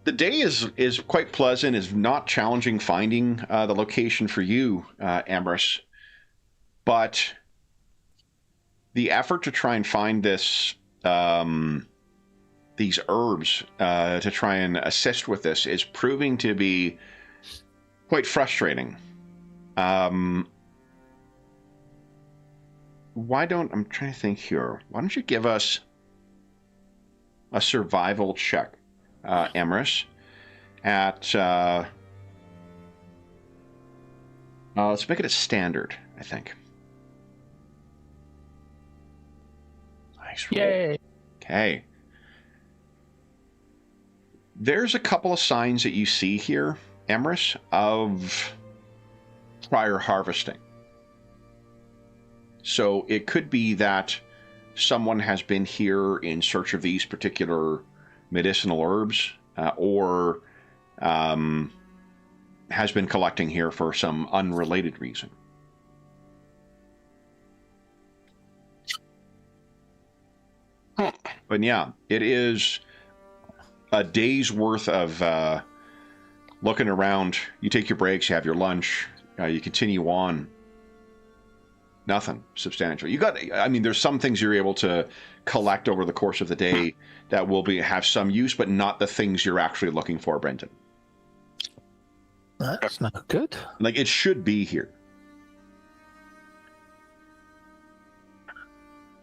The day is quite pleasant, is not challenging finding the location for you, Ambrose, but the effort to try and find this, these herbs to try and assist with this is proving to be quite frustrating. I'm trying to think here. Why don't you give us a survival check, Emrys, at, let's make it a standard, I think. Nice roll. Yay! Okay. There's a couple of signs that you see here, Emrys, of prior harvesting. So it could be that someone has been here in search of these particular medicinal herbs, or has been collecting here for some unrelated reason. But yeah, it is a day's worth of looking around. You take your breaks, you have your lunch, you continue on. Nothing substantial. I mean, there's some things you're able to collect over the course of the day that will have some use, but not the things you're actually looking for, Brendan. That's not good. Like, it should be here.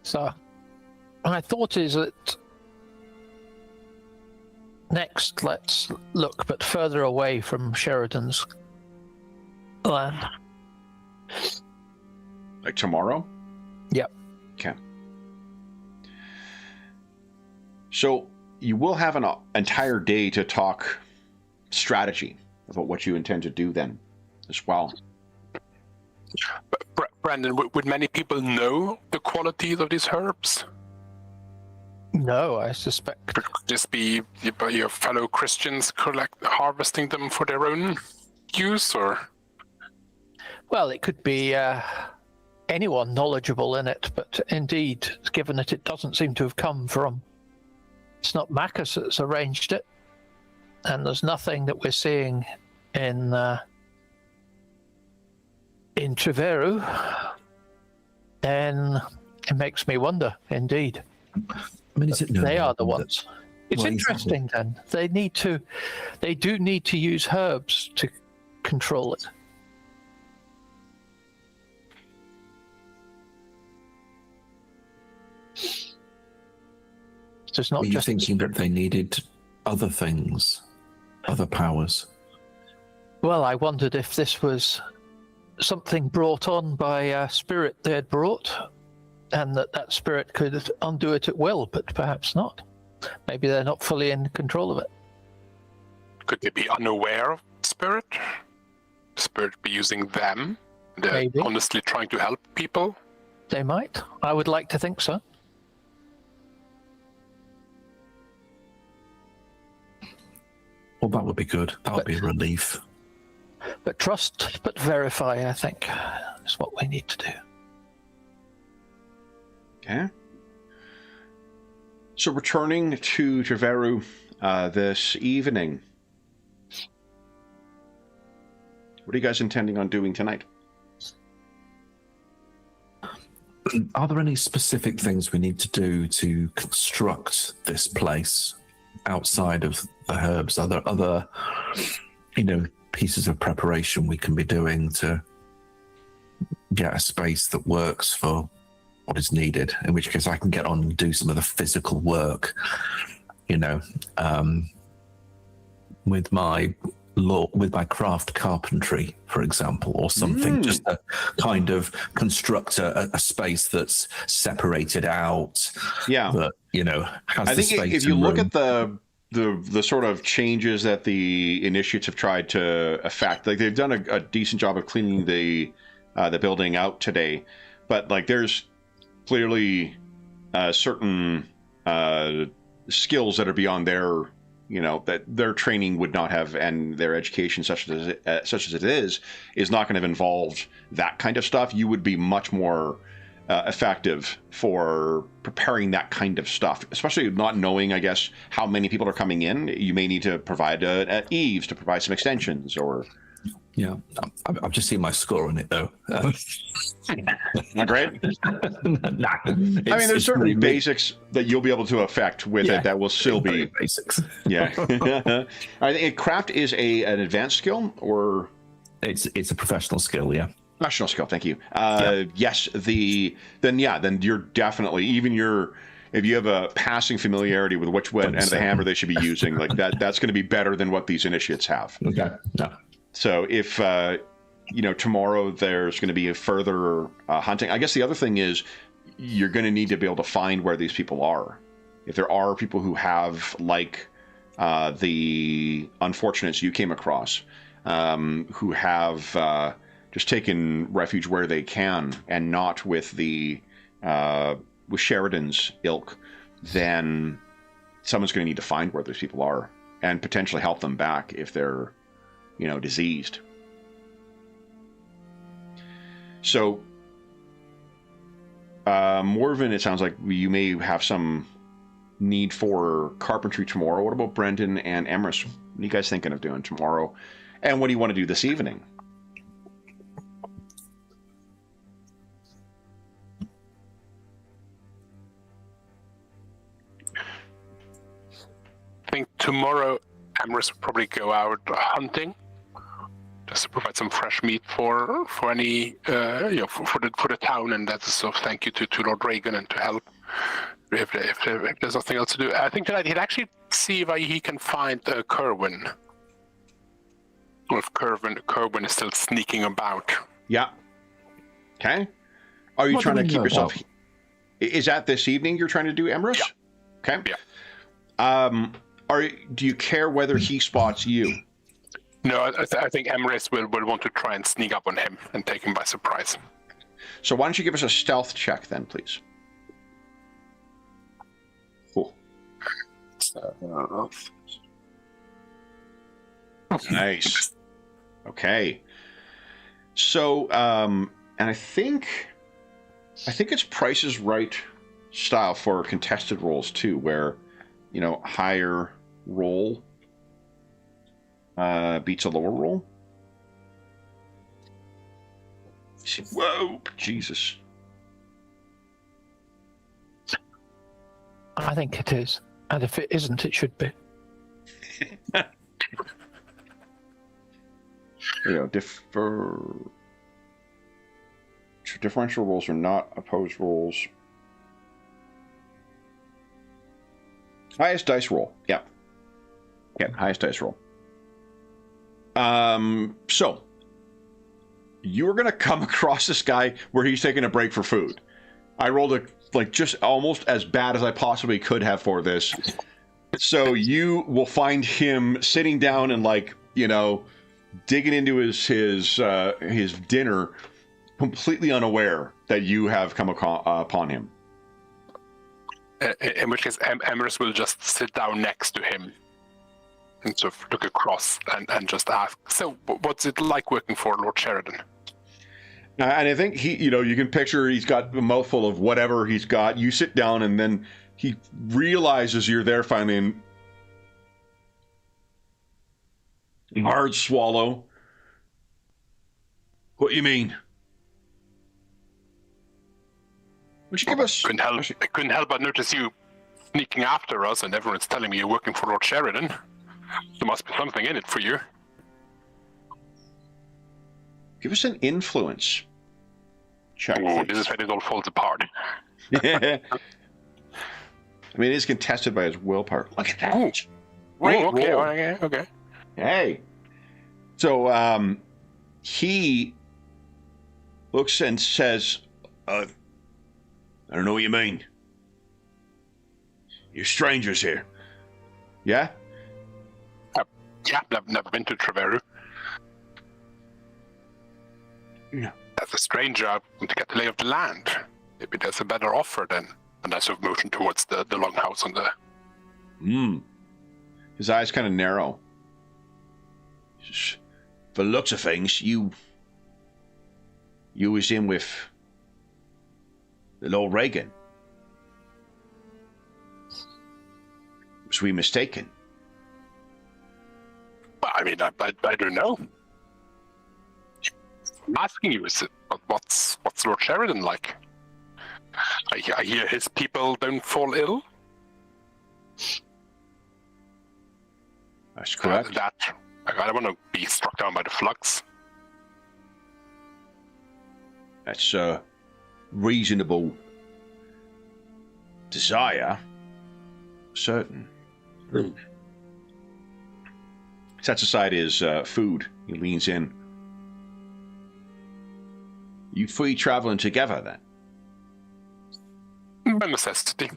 So, my thought is that next, let's look, but further away from Sheridan's land. Like tomorrow? Yep. Okay. So you will have an entire day to talk strategy about what you intend to do then as well. But Brandon, would many people know the qualities of these herbs? No, I suspect. Could this be your fellow Christians harvesting them for their own use, or? Well, it could be anyone knowledgeable in it, but indeed, given that it doesn't seem to have come from, it's not Macus that's arranged it, and there's nothing that we're seeing in Treveru, then it makes me wonder, indeed. I mean, is it they are the ones. It's interesting then. They do need to use herbs to control it. So it's not just thinking that they needed other things, other powers. Well, I wondered if this was something brought on by a spirit they had brought, and that spirit could undo it at will, but perhaps not. Maybe they're not fully in control of it. Could they be unaware of spirit? Spirit be using them? They're Maybe. Honestly trying to help people? They might. I would like to think so. Well, that would be good. That would be a relief. But trust, but verify, I think, is what we need to do. Okay. So returning to Treveru this evening, what are you guys intending on doing tonight? Are there any specific things we need to do to construct this place outside of the herbs? Are there other, pieces of preparation we can be doing to get a space that works for what is needed? In which case I can get on and do some of the physical work, with my craft carpentry, for example, or something, just to kind of construct a space that's separated out. Yeah. That, has I the think space if you and look room. at the sort of changes that the initiates have tried to affect, like they've done a decent job of cleaning the building out today, but like there's clearly certain skills that are beyond their, that their training would not have, and their education, such as it is not going to have involved that kind of stuff. You would be much more effective for preparing that kind of stuff, especially not knowing, I guess, how many people are coming in. You may need to provide eaves to provide some extensions, or yeah. I've just seen my score on it though. Not great. Nah, I mean, there's certain really basics that you'll be able to affect with it that will still be basics. Yeah. I think craft is an advanced skill, or it's a professional skill. Yeah. Professional skill. Thank you. Yes. Then you're definitely, if you have a passing familiarity with which end of the hammer they should be using, like that's going to be better than what these initiates have. Okay. Yeah. So if tomorrow there's going to be a further hunting. I guess the other thing is you're going to need to be able to find where these people are. If there are people who have, like the unfortunates you came across, who have just taken refuge where they can and not with with Sheridan's ilk, then someone's going to need to find where those people are and potentially help them back if they're diseased. So, Morven, it sounds like you may have some need for carpentry tomorrow. What about Brendan and Emrys? What are you guys thinking of doing tomorrow? And what do you want to do this evening? I think tomorrow Emrys will probably go out hunting, just to provide some fresh meat for any for the town, and that's a sort of thank you to Lord Reagan and to help if there's nothing else to do. I think tonight he'd actually see if he can find Kerwin. Or if Kerwin is still sneaking about. Yeah. Okay. Are you trying to keep yourself? Is that this evening you're trying to do, Emrys? Yeah. Okay. Yeah. Do you care whether he spots you? No, I think Emrys will want to try and sneak up on him and take him by surprise. So why don't you give us a stealth check then, please? Cool. Nice. Okay. So, and I think it's Price is Right style for contested rolls too, where higher roll beats a lower roll. Whoa, Jesus. I think it is. And if it isn't, it should be. Differential rolls are not opposed rolls. Highest dice roll. Yeah. Yeah, highest dice roll. So you're gonna come across this guy where he's taking a break for food. I rolled just almost as bad as I possibly could have for this. So you will find him sitting down and digging into his dinner, completely unaware that you have come upon him. In which case, Emrys will just sit down next to him and sort of look across and just ask, so what's it like working for Lord Sheridan? And I think you can picture he's got a mouthful of whatever he's got. You sit down and then he realizes you're there finally and hard swallow. What do you mean? Would you give us? I couldn't help but notice you sneaking after us, and everyone's telling me you're working for Lord Sheridan. There must be something in it for you. Give us an influence check. Oh, this is when it all falls apart. I mean, it is contested by his willpower. Look at that. Okay. Hey. So, he looks and says, I don't know what you mean. You're strangers here. Yeah? Yeah, I've never been to Treveru. Yeah. As a stranger, I want to get the lay of the land. Maybe there's a better offer than. And I sort of motion towards the longhouse on the. His eyes kind of narrow. For the looks of things, you was in with the Lord Reagan. Was we mistaken? Well, I mean, I don't know. I'm asking you, is it, what's Lord Sheridan like? I hear his people don't fall ill. That's correct. I don't want to be struck down by the flux. That's a reasonable desire. Certain. Sets aside his food. He leans in. You three traveling together then? By necessity.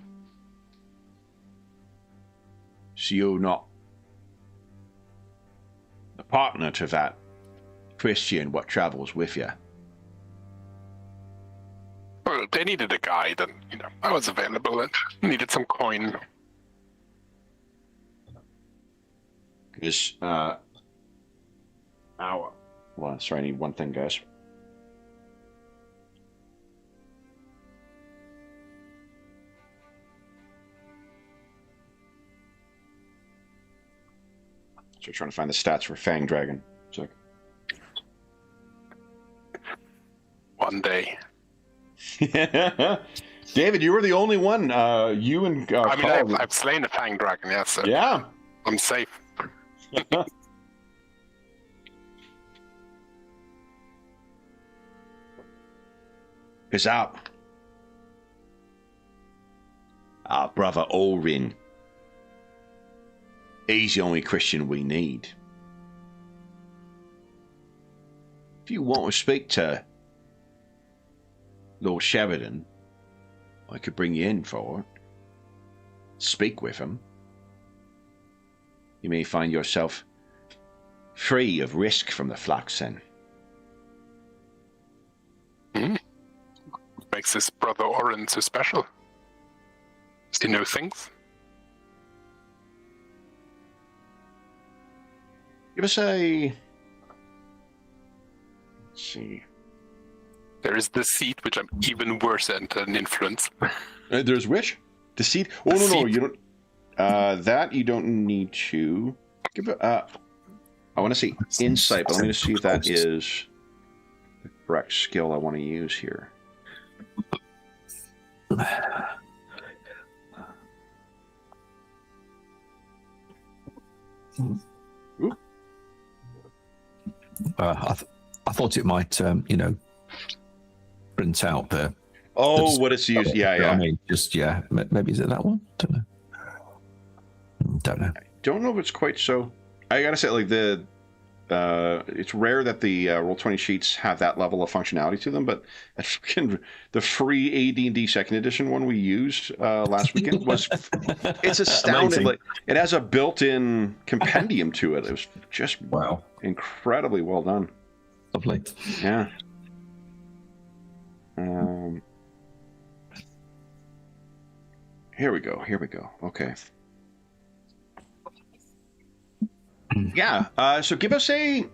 So you're not a partner to that Christian what travels with you? Well, they needed a guide, and I was available and needed some coin. Because well, sorry, I need one thing, guys. So we're trying to find the stats for Fang Dragon. So. One day. David, you were the only one. You and I mean, I've slain a Fang Dragon, yes. So yeah. I'm safe. Is our brother Orin. He's the only Christian we need. If you want to speak to Lord Sheridan, I could bring you in for it. Speak with him. You may find yourself free of risk from the flux then. What makes this brother Orin so special? Does he know things? Give us a... Let's see. There is deceit, which I'm even worse at than influence. There's which? Deceit? Oh, no, you don't... that you don't need to... Give it, I want to see insight, but let me just see if that is the correct skill I want to use here. Ooh. I thought it might, print out the. Oh, what it's used. Yeah. I mean, maybe is it that one? Don't know. I don't know if it's quite so. I gotta say, like it's rare that the Roll20 sheets have that level of functionality to them. But the free AD&D second edition one we used last weekend it's astounding. Like, it has a built-in compendium to it. It was just incredibly well done. Lovely. Yeah. Here we go. Okay. Yeah. So give us an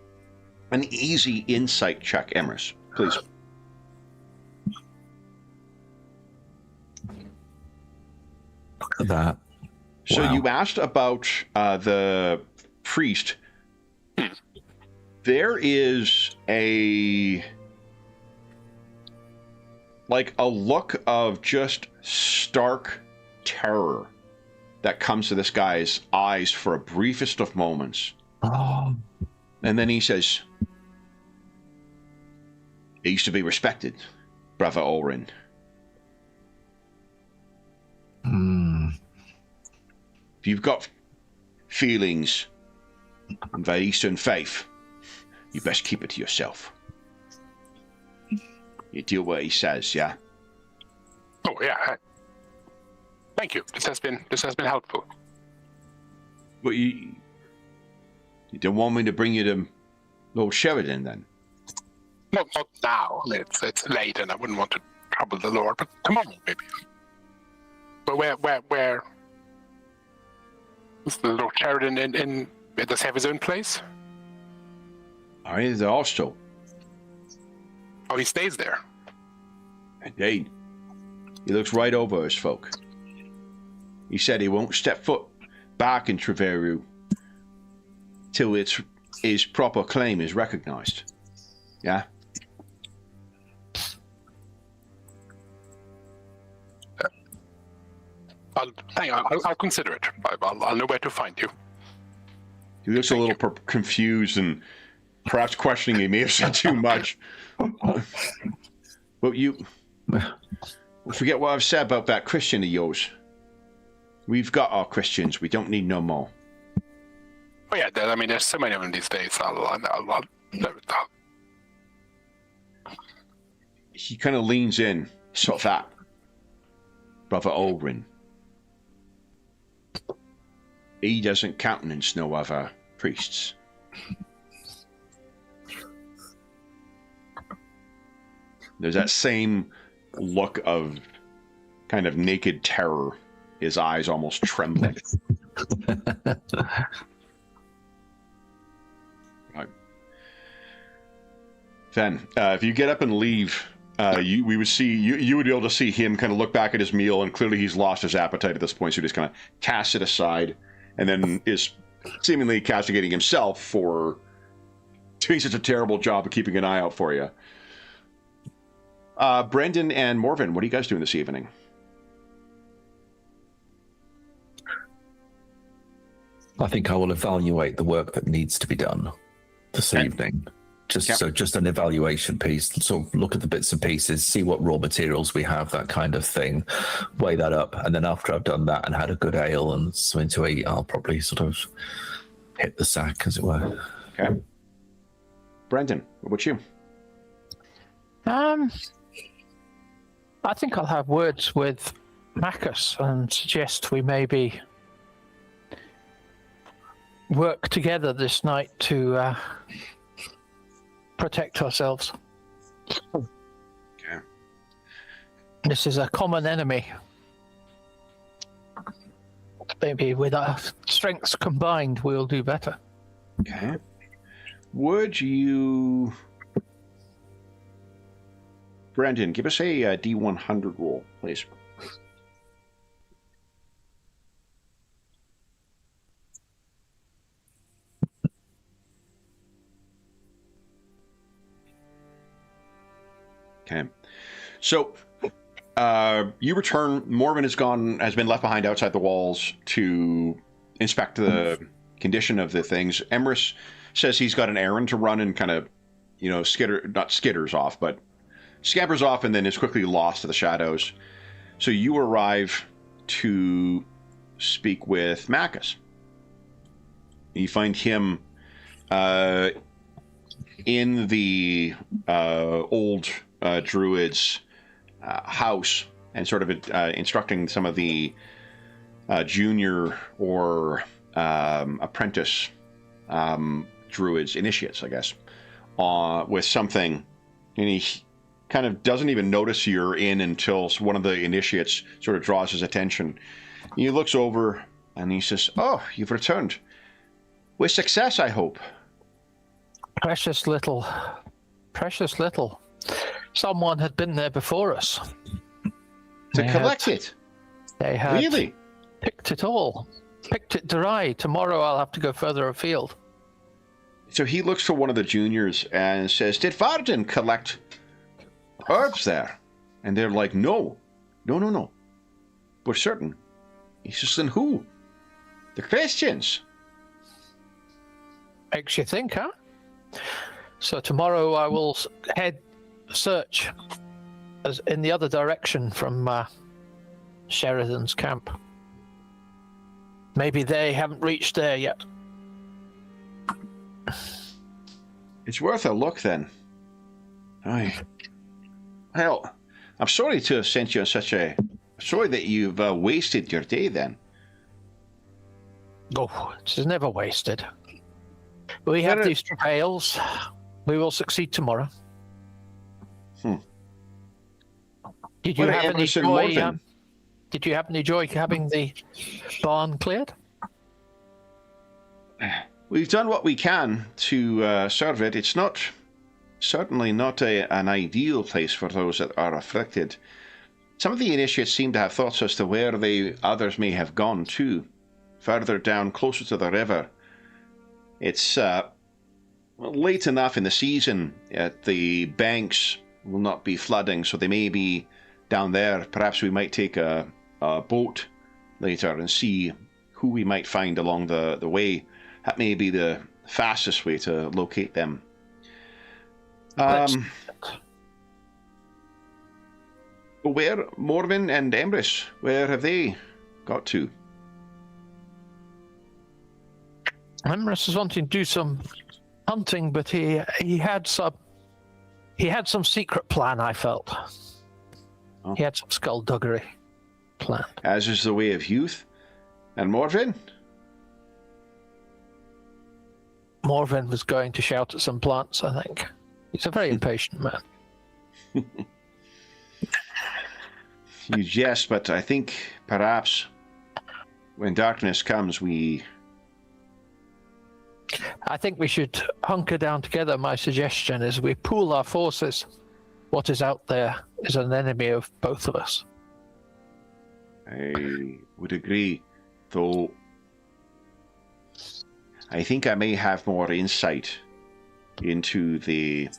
easy insight check, Emrys, please. Look at that. So you asked about the priest. There is a look of just stark terror that comes to this guy's eyes for a briefest of moments. Oh. And then he says, "He used to be respected, Brother Orin. If you've got feelings in the Eastern faith, you best keep it to yourself. You do what he says, yeah?" Oh, yeah. Thank you. This has been helpful. But you don't want me to bring you to Lord Sheridan, then? Not now. It's late, and I wouldn't want to trouble the Lord. But tomorrow, maybe. But where? Is the Lord Sheridan does he have his own place? The hostel. Oh, he stays there. Indeed. He looks right over his folk. He said he won't step foot back in Treveru till his proper claim is recognized. Yeah? I'll consider it. I'll know where to find you. He looks a little confused and perhaps questioning he may have said too much. But you forget what I've said about that Christian of yours. We've got our Christians. We don't need no more. Oh yeah, I mean, there's so many of them these days. He kind of leans in, sort of that. Brother Olgrin. He doesn't countenance no other priests. There's that same look of kind of naked terror, his eyes almost trembling. Right. Then, if you get up and leave, we would see you would be able to see him kind of look back at his meal, and clearly he's lost his appetite at this point, so he just kind of casts it aside, and then is seemingly castigating himself for doing such a terrible job of keeping an eye out for you. Brendan and Morven, what are you guys doing this evening? I think I will evaluate the work that needs to be done this evening. Just an evaluation piece. Sort of look at the bits and pieces, see what raw materials we have, that kind of thing. Weigh that up, and then after I've done that and had a good ale and something to eat, I'll probably sort of hit the sack, as it were. Okay. Brendan, what about you? I think I'll have words with Marcus and suggest we maybe work together this night to protect ourselves. Okay. This is a common enemy. Maybe with our strengths combined, we'll do better. Okay. Would you... Brendan, give us a D100 roll, please. Okay. So, you return. Morven has been left behind outside the walls to inspect the condition of the things. Emrys says he's got an errand to run and kind of, scampers off and then is quickly lost to the shadows. So you arrive to speak with Marcus. You find him in the old druid's house and sort of instructing some of the junior or apprentice druids, initiates, I guess, with something. And he kind of doesn't even notice you're in until one of the initiates sort of draws his attention. He looks over and he says, "Oh, you've returned. With success, I hope." Precious little. Precious little. Someone had been there before us. To collect it? They had really picked it all. Picked it dry. Tomorrow I'll have to go further afield. So he looks for one of the juniors and says, "Did Varden collect herbs there?" And they're like, No. We're certain. He says, "Then who?" "The Christians." Makes you think, huh? So tomorrow I will head search as in the other direction from Sheridan's camp. Maybe they haven't reached there yet. It's worth a look then. Aye. Well, I'm sorry to have sent you on such a... Sorry that you've wasted your day then. Oh, it's never wasted. We have these travails. We will succeed tomorrow. Did you What have any Emerson joy? Morgan? Did you have any joy having the barn cleared? We've done what we can to serve it. It's certainly not an ideal place for those that are afflicted. Some of the initiates seem to have thoughts as to where others may have gone to, further down, closer to the river. It's late enough in the season that the banks will not be flooding, so they may be down there. Perhaps we might take a boat later and see who we might find along the way. That may be the fastest way to locate them. Where, Morven and Emrys, where have they got to? Emrys is wanting to do some hunting, but he had some secret plan. I felt he had some skullduggery plan. As is the way of youth. And Morven? Morven was going to shout at some plants, I think. He's a very impatient man. You jest, but I think perhaps when darkness comes, I think we should hunker down together. My suggestion is we pool our forces. What is out there is an enemy of both of us. I would agree, though I think I may have more insight into the...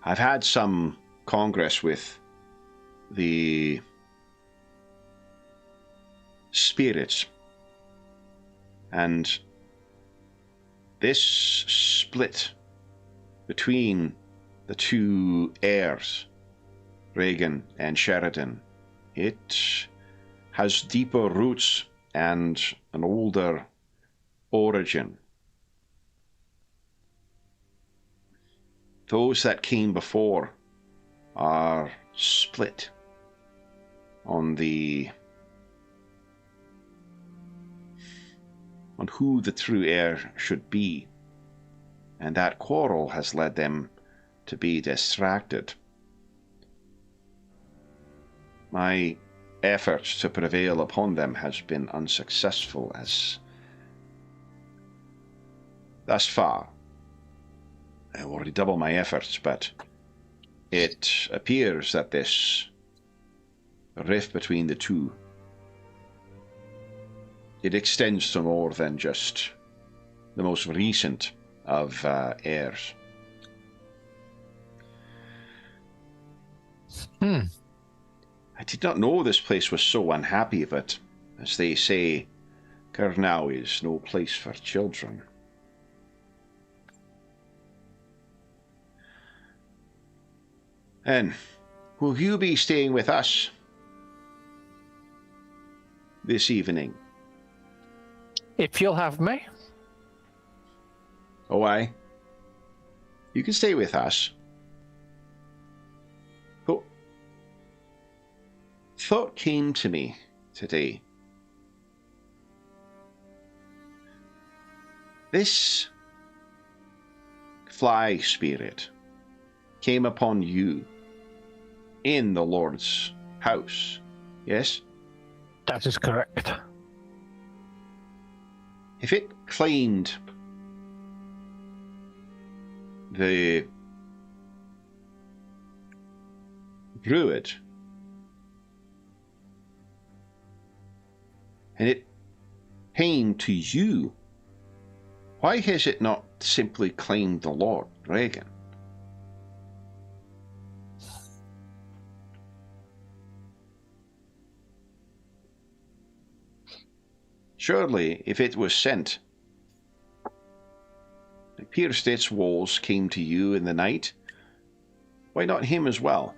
I've had some congress with the spirits, and this split between the two heirs, Reagan and Sheridan, it has deeper roots and an older origin. Those that came before are split on who the true heir should be, and that quarrel has led them to be distracted. My efforts to prevail upon them has been unsuccessful as thus far. I've already doubled my efforts, but it appears that this rift between the two, it extends to more than just the most recent of heirs. I did not know this place was so unhappy, but as they say, Kernau is no place for children. And will you be staying with us this evening? If you'll have me. Oh, aye. You can stay with us. But thought came to me today. This fly spirit came upon you in the Lord's house, yes? That is correct. If it claimed the druid, and it came to you, why has it not simply claimed the Lord, Reagan? Surely, if it was sent, it pierced its walls, came to you in the night, why not him as well?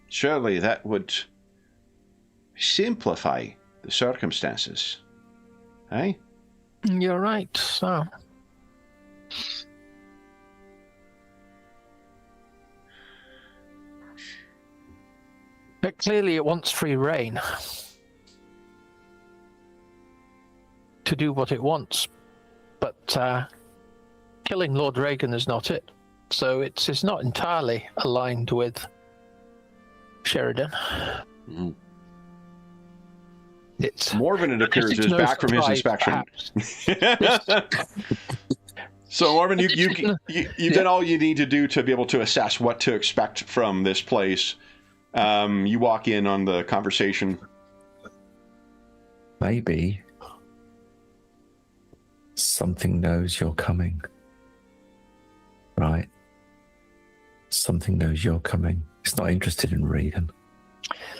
Surely that would simplify the circumstances, eh? You're right, so... But clearly it wants free reign. to do what it wants, but killing Lord Reagan is not it. So it's not entirely aligned with Sheridan. Mm-hmm. It's Morven, it appears, is back from his inspection. So, Morven, you've done all you need to do to be able to assess what to expect from this place. You walk in on the conversation. Maybe something knows you're coming. Right? Something knows you're coming. It's not interested in Regan.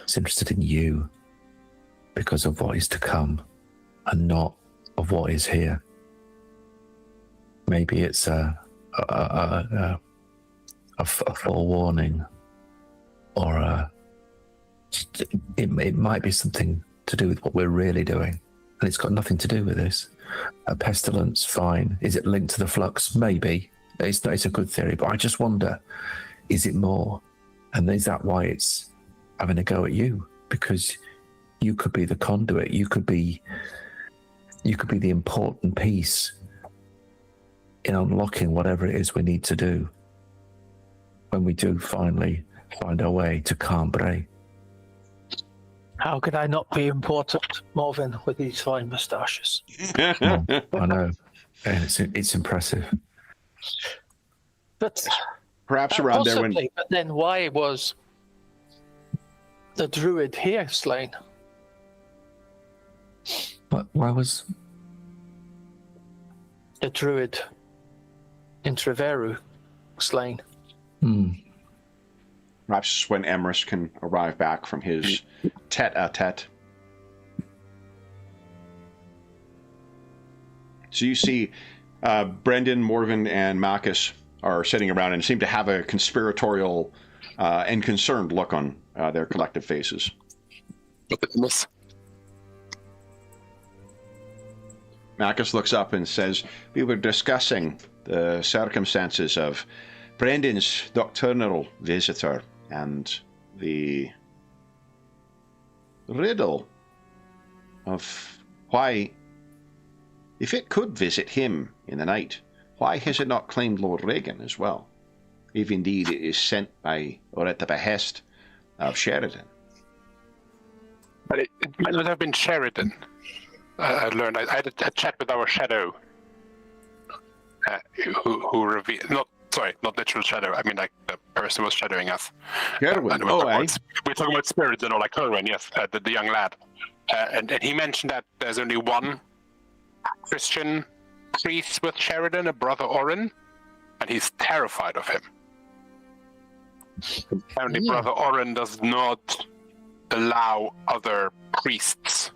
It's interested in you because of what is to come and not of what is here. Maybe it's a forewarning, or it might be something to do with what we're really doing, and it's got nothing to do with this. A pestilence, fine. Is it linked to the flux? Maybe. It's a good theory, but I just wonder, is it more? And is that why it's having a go at you? Because you could be the conduit. You could be the important piece in unlocking whatever it is we need to do when we do finally find our way to Cambrai. How could I not be important, Morven, with these fine moustaches? Oh, I know. And it's impressive. But perhaps around possibly, there when... But then why was the druid here slain? But why was the druid in Treveru slain? Perhaps when Emrys can arrive back from his tete-a-tete. So you see Brendan, Morven, and Marcus are sitting around and seem to have a conspiratorial and concerned look on their collective faces. Marcus looks up and says, "We were discussing the circumstances of Brendan's nocturnal visitor and the riddle of why, if it could visit him in the night, why has it not claimed Lord Reagan as well, if indeed it is sent by or at the behest of Sheridan?" But it might not have been Sheridan. I learned. I had a chat with our shadow, who revealed. Not literal shadow. I mean, like the person was shadowing us. Gerwin. We're talking about spirits and all, like Gerwin, yes, the young lad. And he mentioned that there's only one Christian priest with Sheridan, a brother Orin, and he's terrified of him. Apparently, Brother Orin does not allow other priests.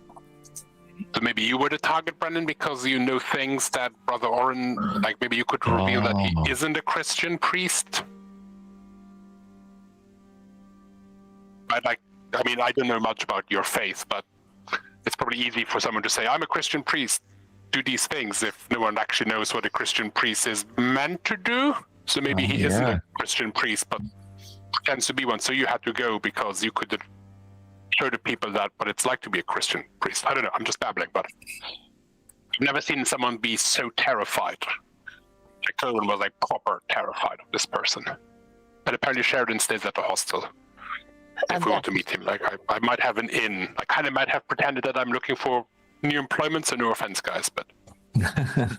So maybe you were the target, Brendan, because you know things that Brother Orin, like maybe you could reveal that he isn't a Christian priest. I mean, I don't know much about your faith, but it's probably easy for someone to say, "I'm a Christian priest, do these things," if no one actually knows what a Christian priest is meant to do. So maybe he isn't a Christian priest, but pretends to be one. So you had to go because you could show the people that what it's like to be a Christian priest. I don't know, I'm just babbling, but I've never seen someone be so terrified. Like Cohen was like proper terrified of this person. And apparently Sheridan stays at the hostel. If we want to meet him, like I might have an in. I kind of might have pretended that I'm looking for new employment, so no offense, guys, but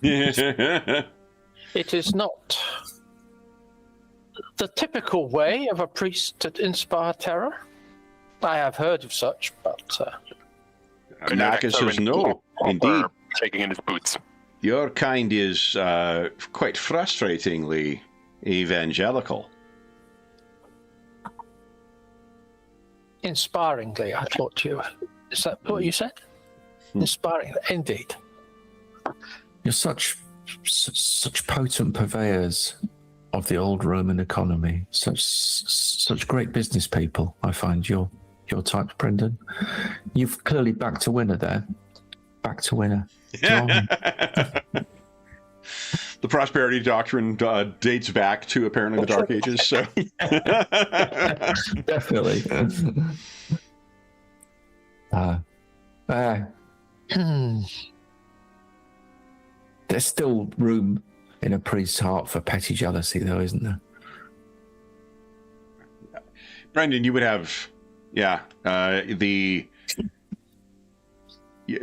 it is not the typical way of a priest to inspire terror. I have heard of such, but Marcus says no, indeed. Shaking in his boots. Your kind is quite frustratingly evangelical. Inspiringly, I thought you. Is that what you said? Inspiring, indeed. You're such potent purveyors of the old Roman economy. Such great business people. I find your type, Brendan. You've clearly backed a winner there. Backed a winner. The prosperity doctrine dates back to apparently the Dark Ages. So definitely. There's still room in a priest's heart for petty jealousy, though, isn't there? Brendan, you would have,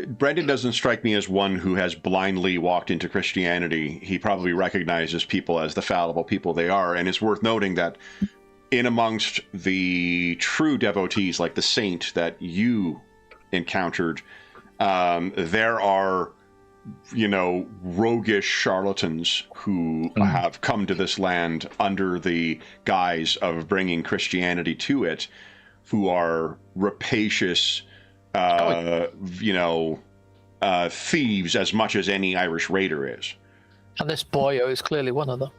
Brendan doesn't strike me as one who has blindly walked into Christianity. He probably recognizes people as the fallible people they are, and it's worth noting that in amongst the true devotees, like the saint that you encountered, there are, roguish charlatans who have come to this land under the guise of bringing Christianity to it, who are rapacious, thieves as much as any Irish raider is. And this boyo is clearly one of them.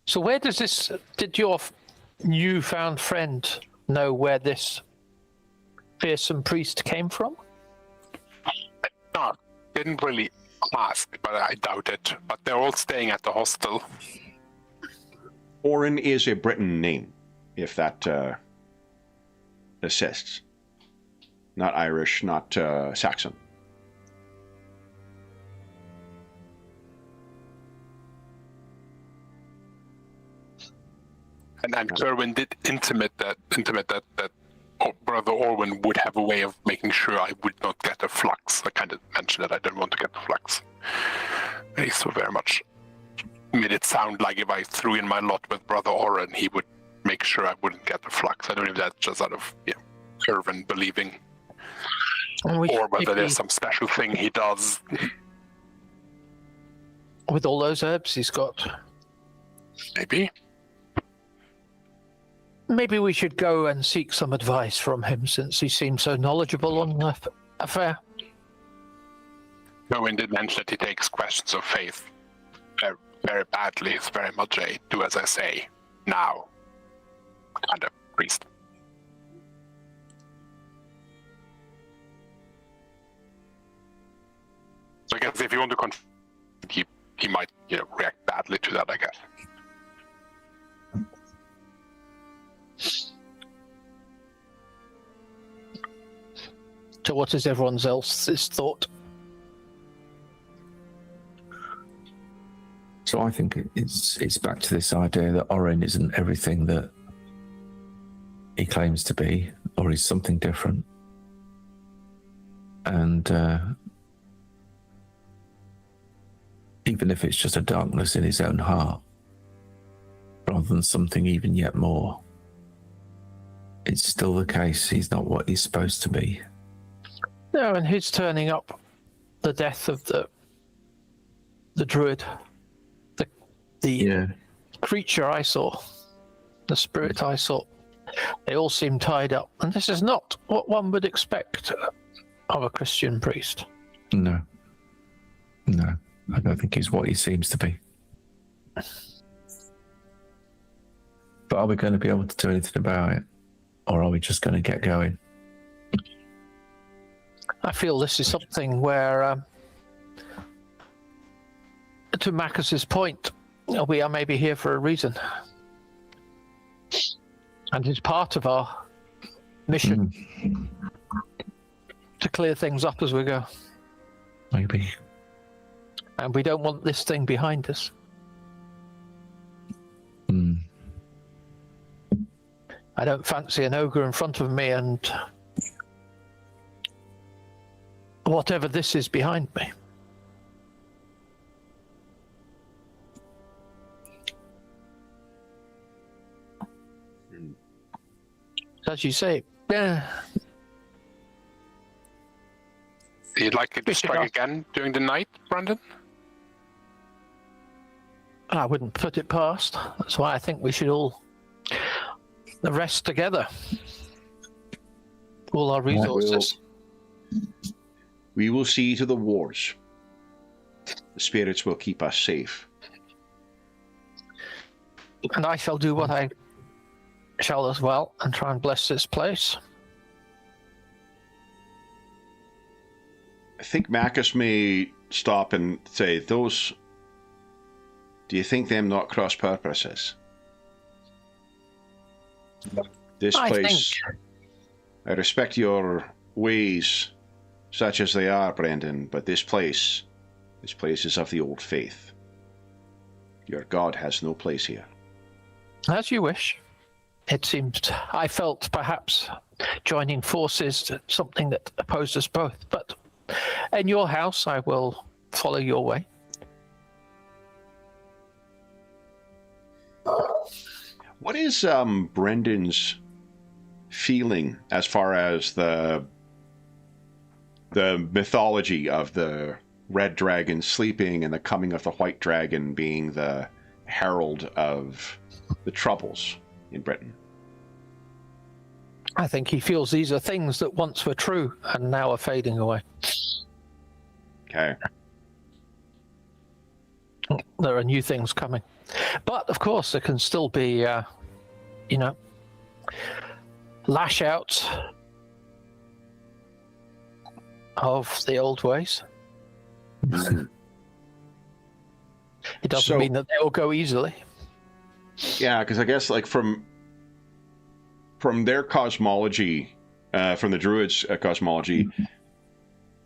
So where did your newfound friend know where this fearsome priest came from? No, didn't really ask, but I doubt it. But they're all staying at the hostel. Orin is a Briton name, if that assists. Not Irish, not Saxon. And Kerwin did intimate that Brother Orwin would have a way of making sure I would not get a flux. I kind of mentioned that I didn't want to get the flux. And he so very much made it sound like if I threw in my lot with Brother Orwin, he would make sure I wouldn't get the flux. I don't know if that's just out of Kerwin believing, or whether there's some special thing he does. With all those herbs he's got. Maybe we should go and seek some advice from him, since he seems so knowledgeable on the affair. Kerwin did mention that he takes questions of faith very, very badly. It's very much a do as I say now kind of priest. So I guess if you want to he might react badly to that, I guess. So what is everyone else's thought? So I think it's back to this idea that Oren isn't everything that he claims to be, or he's something different. And even if it's just a darkness in his own heart, rather than something even yet more, it's still the case he's not what he's supposed to be. No, and his turning up, the death of the druid, the creature I saw, the spirit I saw, they all seem tied up. And this is not what one would expect of a Christian priest. No, I don't think he's what he seems to be. But are we going to be able to do anything about it? Or are we just going to get going? I feel this is something where, to Marcus's point, we are maybe here for a reason. And it's part of our mission to clear things up as we go. Maybe. And we don't want this thing behind us. I don't fancy an ogre in front of me and whatever this is behind me. As you say, you'd like it to strike again during the night, Brandon? I wouldn't put it past. That's why I think we should all rest together. All our resources. We will see to the wars. The spirits will keep us safe. And I shall do what I shall as well and try and bless this place. I think Marcus may stop and say, those... Do you think them not cross purposes? This place... I respect your ways, such as they are, Brendan, but this place is of the old faith. Your god has no place here. As you wish. It seemed I felt perhaps joining forces to something that opposed us both, but in your house I will follow your way. What is Brendan's feeling as far as the mythology of the red dragon sleeping and the coming of the white dragon being the herald of the troubles in Britain? I think he feels these are things that once were true and now are fading away. Okay. There are new things coming. But, of course, there can still be, lash outs of the old ways. It doesn't mean that they will go easily. Yeah, because I guess, like, from their cosmology, from the Druids' cosmology,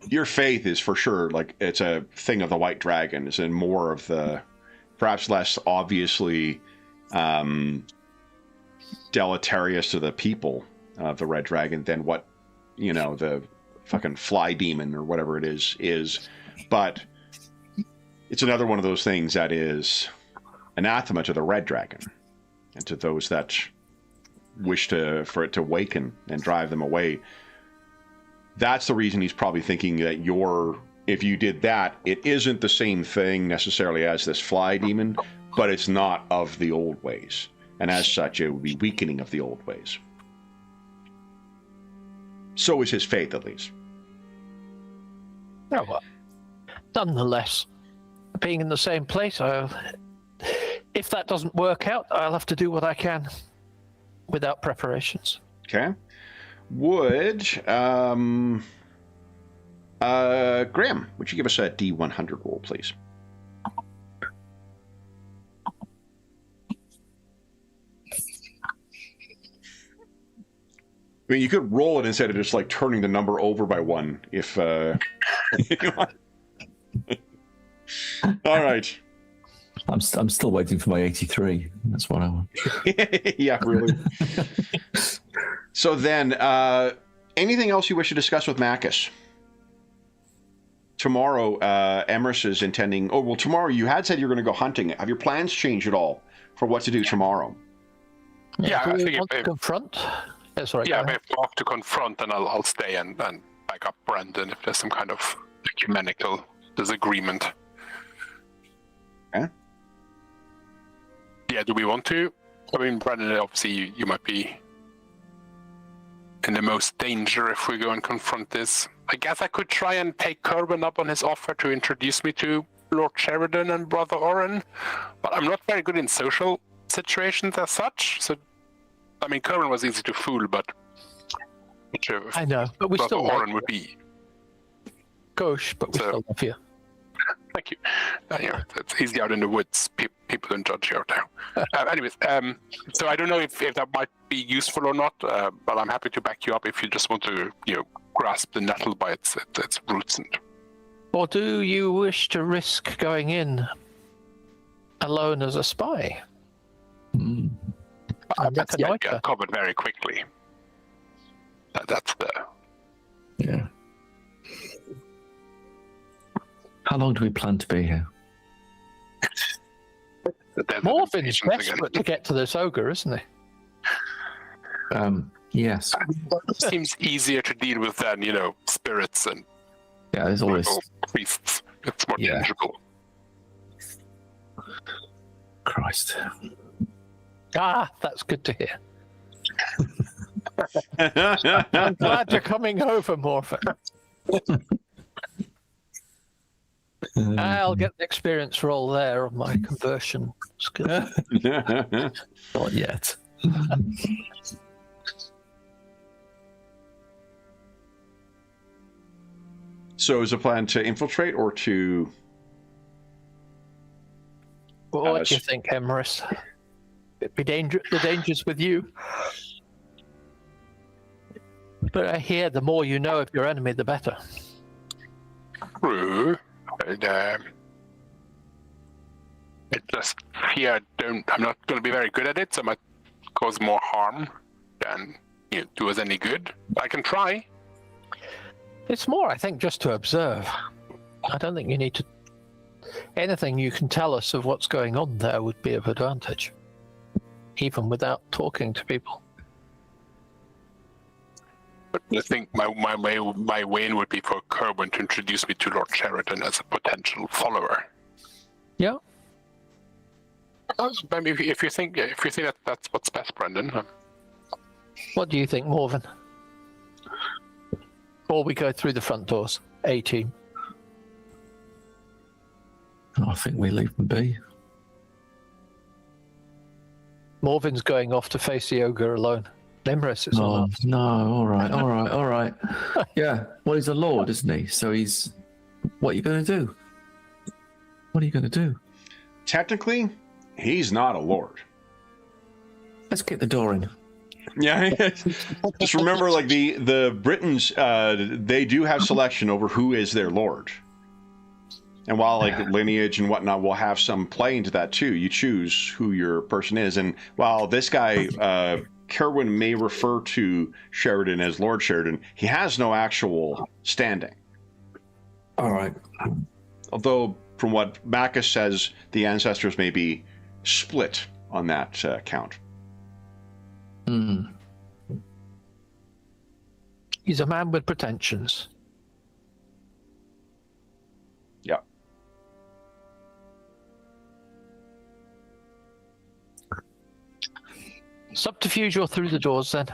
your faith is for sure, like, it's a thing of the white dragon, is in more of the, perhaps less obviously deleterious to the people of the red dragon than what, the fucking fly demon or whatever it is. But it's another one of those things that is anathema to the red dragon and to those that wish for it to awaken and drive them away. That's the reason he's probably thinking that if you did that, it isn't the same thing necessarily as this fly demon, but it's not of the old ways. And as such, it would be weakening of the old ways. So is his faith, at least. Oh, well. Nonetheless, being in the same place, if that doesn't work out, I'll have to do what I can without preparations. Okay. Would Graham, would you give us a D100 roll, please? I mean, you could roll it instead of just like turning the number over by one. If all right. I'm still waiting for my 83. That's what I want. Yeah, really. So then, anything else you wish to discuss with Macus? Tomorrow, Emrys is intending... Oh, well, tomorrow you had said you were going to go hunting. Have your plans changed at all for what to do tomorrow? Yeah, I think want to confront? Sorry, yeah, if I have to confront, then I'll stay and back up Brendan if there's some kind of ecumenical disagreement. Okay. Yeah, do we want to? I mean, Brendan, obviously you might be in the most danger if we go and confront this. I guess I could try and take Kerwin up on his offer to introduce me to Lord Sheridan and Brother Oren, but I'm not very good in social situations as such. So, I mean, Kerwin was easy to fool, but I know, but we Brother still Oren would be gauche, but we still love you. Thank you. Yeah, it's easy out in the woods. People don't judge you out there. Anyways, so I don't know if that might be useful or not, but I'm happy to back you up if you just want to, grasp the nettle by its roots. Or do you wish to risk going in alone as a spy? I get covered very quickly. That's the... Yeah. How long do we plan to be here? Morphin's desperate to get to this ogre, isn't he? Yes. Seems easier to deal with than, spirits and there's always priests. It's more tangible. Christ. That's good to hear. I'm glad you're coming over, Morphin. I'll get the experience roll there of my conversion skill. Not yet. So is the plan to infiltrate or to... Well, what do you think, Emrys? The danger's with you. But I hear the more you know of your enemy, the better. true. But, I just fear I'm not going to be very good at it, so I might cause more harm than do us any good. I can try. It's more, I think, just to observe. I don't think you need to... Anything you can tell us of what's going on there would be of advantage, even without talking to people. But I think my way would be for Kerwin to introduce me to Lord Sheridan as a potential follower. Yeah. I mean, if you think that that's what's best, Brendan. What do you think, Morven? Or we go through the front doors. 18. I think we leave them be. Morven's going off to face the ogre alone. Limrus is on. No, all right. Yeah, well, he's a lord, isn't he? So he's... What are you going to do? What are you going to do? Technically, he's not a lord. Let's get the door in. Yeah, just remember, like the Britons, they do have selection over who is their lord. And while like lineage and whatnot will have some play into that too, you choose who your person is. And while this guy, Kerwin, may refer to Sheridan as Lord Sheridan, he has no actual standing. All right. Although, from what Bacchus says, the ancestors may be split on that count. He's a man with pretensions. Yeah. Subterfuge or through the doors, then.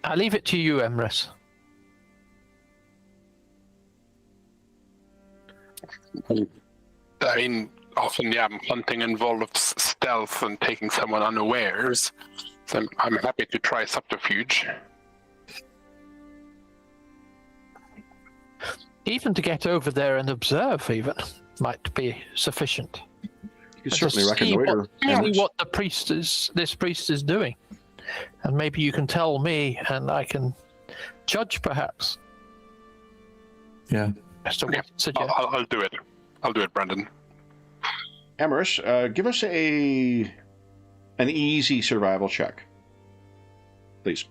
I leave it to you, Emrys. I mean, often, hunting involves stealth and taking someone unawares. So I'm happy to try subterfuge. Even to get over there and observe, even, might be sufficient. You can certainly reconnoiter. See what this priest is doing. And maybe you can tell me, and I can judge, perhaps. Yeah. So what suggest? I'll do it. I'll do it, Brendan. Emrys, give us an easy survival check, please.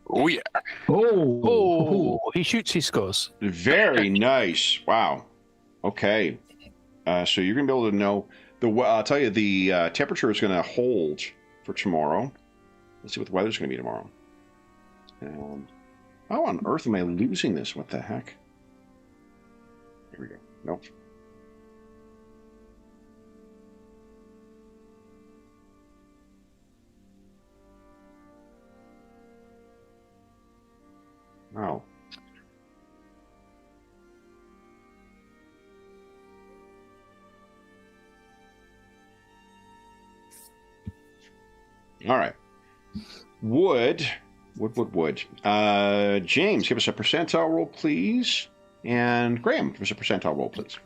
Oh yeah. Oh, he shoots, he scores. Very nice. Wow. Okay. So you're gonna be able to know I'll tell you, the temperature is going to hold for tomorrow. Let's see what the weather's going to be tomorrow. How on earth am I losing this? What the heck? Here we go. Nope. Oh. All right. Wood. James, give us a percentile roll, please. And Graham, give us a percentile roll, please.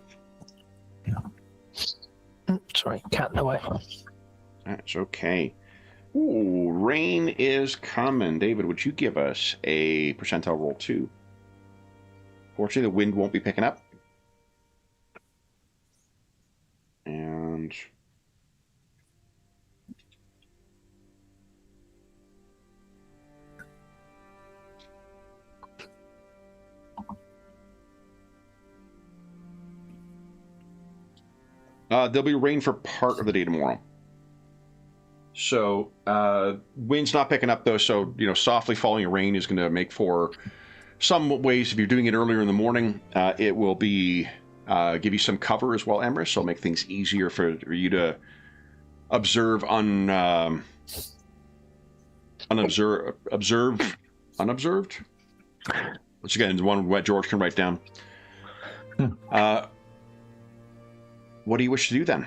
Sorry, cat in the way. That's okay. Ooh, rain is coming. David, would you give us a percentile roll, too? Fortunately, the wind won't be picking up. And... there'll be rain for part of the day tomorrow. So, wind's not picking up, though, so, softly falling rain is going to make for some ways. If you're doing it earlier in the morning, it will be give you some cover as well, Emrys, so it'll make things easier for you to observe unobserved. Which, again, is one that George can write down. What do you wish to do then?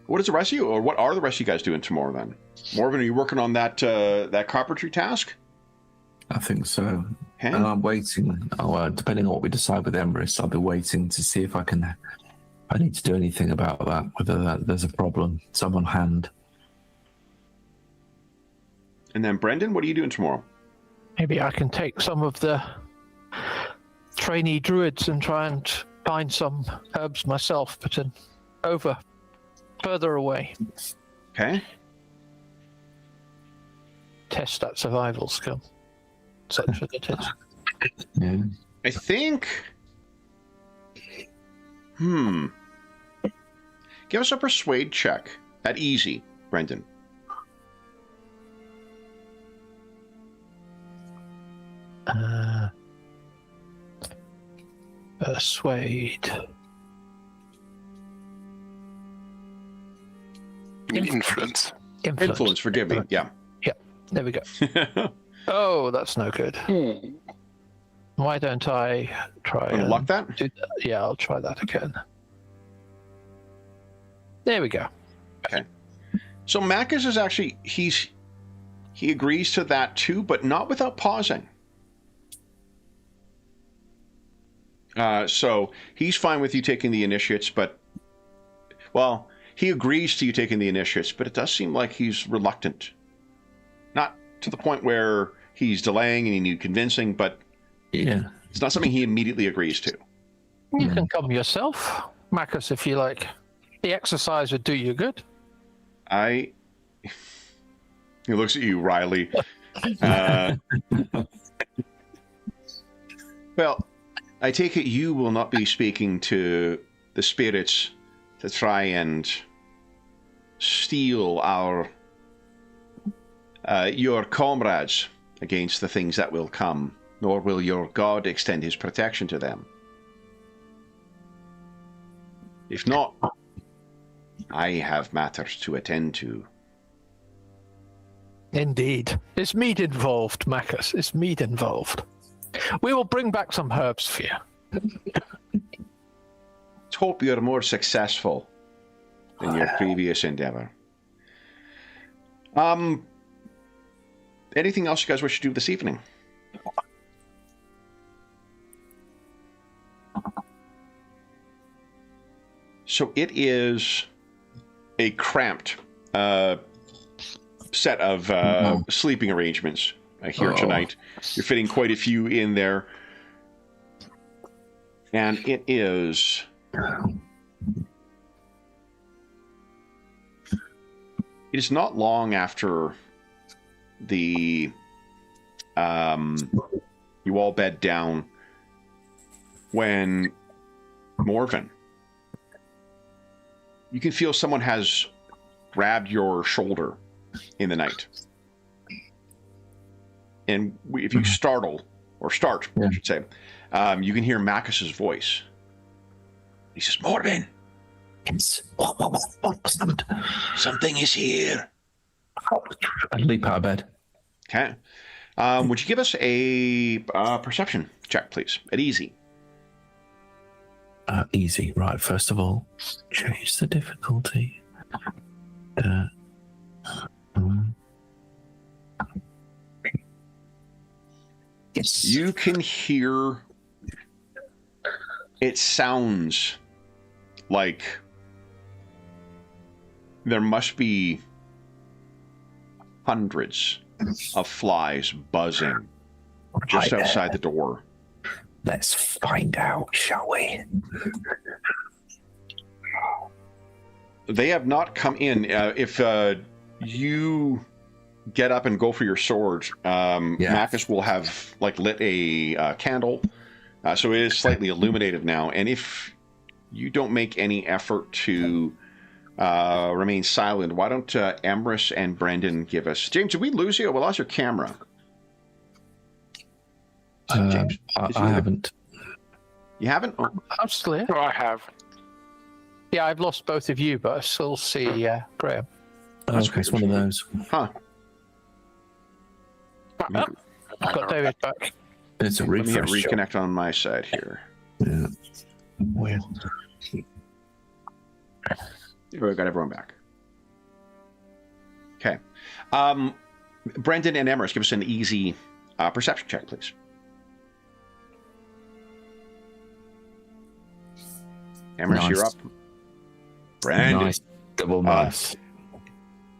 What is the rest of you, or what are the rest of you guys doing tomorrow then? Morven, are you working on that carpentry task? I think so. Okay. And I'm waiting. Depending on what we decide with Emrys, I'll be waiting to see if I need to do anything about that, whether there's a problem, some on hand. And then Brendan, what are you doing tomorrow? Maybe I can take some of the trainee druids and try and find some herbs myself, but further away. Okay. Test that survival skill. Such as it is. Yeah. I think... Give us a persuade check at easy, Brendan. Persuade. Influence. Influence, forgive me. Yeah. Yep, there we go. Oh, that's no good. Why don't I try and Unlock that? Yeah, I'll try that again. There we go. Okay. So Macus is actually, he agrees to that too, but not without pausing. So he's fine with you taking the initiates, but, well, he agrees to you taking the initiates, but it does seem like he's reluctant. Not to the point where he's delaying and you need convincing, but Yeah. it's not something he immediately agrees to. You can come yourself, Macus, if you like. The exercise would do you good. He looks at you, Riley. Well, I take it you will not be speaking to the spirits to try and steal your comrades against the things that will come, nor will your God extend his protection to them. If not, I have matters to attend to. Indeed. It's meat involved, Macus. It's meat involved. We will bring back some herbs for you. Let's hope you're more successful than your previous endeavor. Anything else you guys wish to do this evening? So it is a cramped set of sleeping arrangements here tonight. You're fitting quite a few in there. And it is... It is not long after you all bed down when Morven, you can feel someone has grabbed your shoulder in the night. And if you start, I should say, you can hear Macus's voice. He says, Morven! Something is here. I'd leap out of bed. Okay. Would you give us a perception check, please? At easy. Easy. Right, first of all, change the difficulty. Yes. You can hear... It sounds like there must be hundreds of flies buzzing just outside the door. Let's find out, shall we? They have not come in. If you get up and go for your sword, Macus will have lit a candle, so it is slightly illuminated now. And if you don't make any effort to remain silent, why don't Emrys and Brendan give us... James, did we lose you? We lost your camera. James, I haven't. You haven't? Oh. I'm still here. Oh, I have. Yeah, I've lost both of you, but I still see Graham. Okay, it's one of those. Huh. I've got David back. It's a Let me hit refresh. reconnect on my side here. Yeah. Weird. We got everyone back. Okay. Brendan and Emrys, give us an easy perception check, please. Emrys, Nice. you're up. Brendan, Nice. Double nice.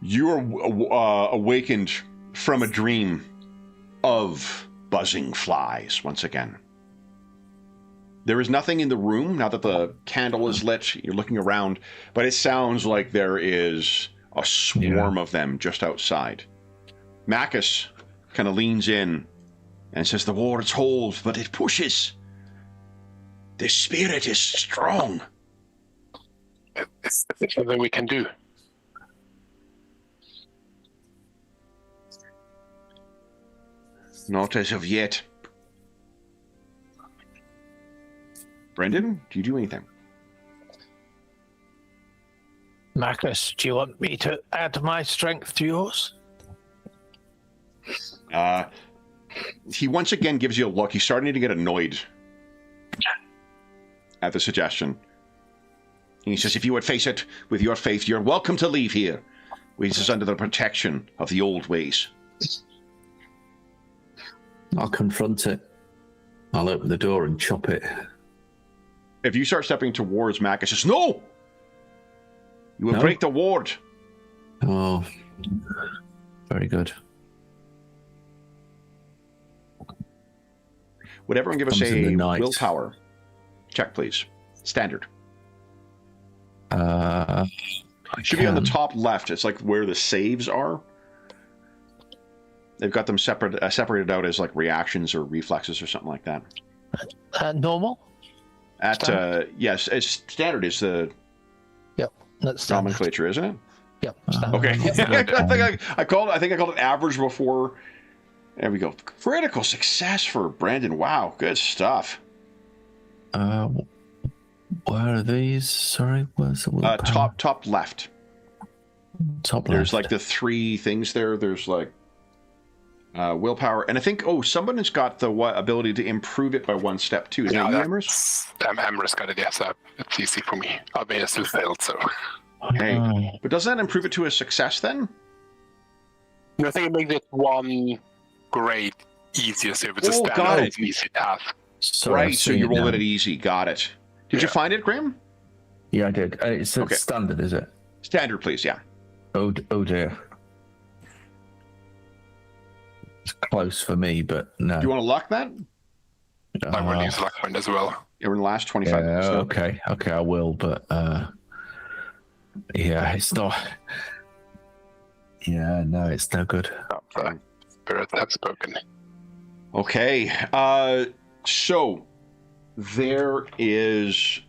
you are awakened from a dream of buzzing flies once again. There is nothing in the room now that the candle is lit. You're looking around, but it sounds like there is a swarm of them just outside. Macus kind of leans in and says, the ward's hold, but it pushes. The spirit is strong. It's something we can do. Not as of yet. Brendan, do you do anything? Marcus, do you want me to add my strength to yours? He once again gives you a look. He's starting to get annoyed at the suggestion. And he says, if you would face it with your faith, you're welcome to leave here. This is under the protection of the old ways. I'll confront it. I'll open the door and chop it. If you start stepping towards Mac, it says, no! You will break the ward. Oh, very good. Would everyone give us a willpower check, please? Standard. Should be on the top left. It's like where the saves are. They've got them separated out as like reactions or reflexes or something like that. Normal? Yes, standard is the that's nomenclature, isn't it? Yep. Okay. I think I called it average before. There we go. Critical success for Brandon. Wow, good stuff. Where are these? Sorry, where's the willpower? Top left. Top left. There's like the three things there. There's like willpower, and I think someone has got the ability to improve it by one step too. Is that you, Emrys? Emrys got it. Yes, it's easy for me. I mean, it still failed, so. Okay, but doesn't that improve it to a success then? No, I think it makes it one grade easier, so if it's a standard, it's an easy task. Right, so you roll it at easy. Got it. Did you find it, Graham? Yeah, I did. It's standard, is it? Standard, please. Yeah. Oh dear. It's close for me, but no. Do you want to luck that? I will use luck point as well. You're in the last 25 minutes. So. Okay, I will, but it's not. Yeah, no, it's no good. Spirit have spoken. Okay, so there is,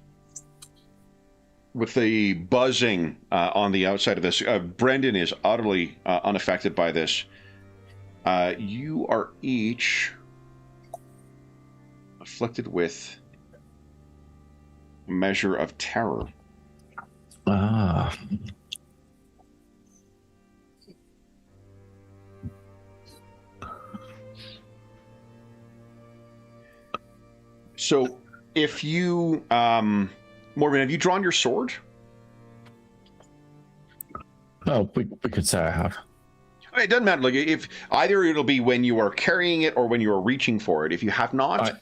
with the buzzing on the outside of this, Brendan is utterly unaffected by this. You are each afflicted with a measure of terror. Ah. So, if you, Morgan, have you drawn your sword? Oh, we could say I have. It doesn't matter. Like, if either it'll be when you are carrying it or when you are reaching for it. If you have not,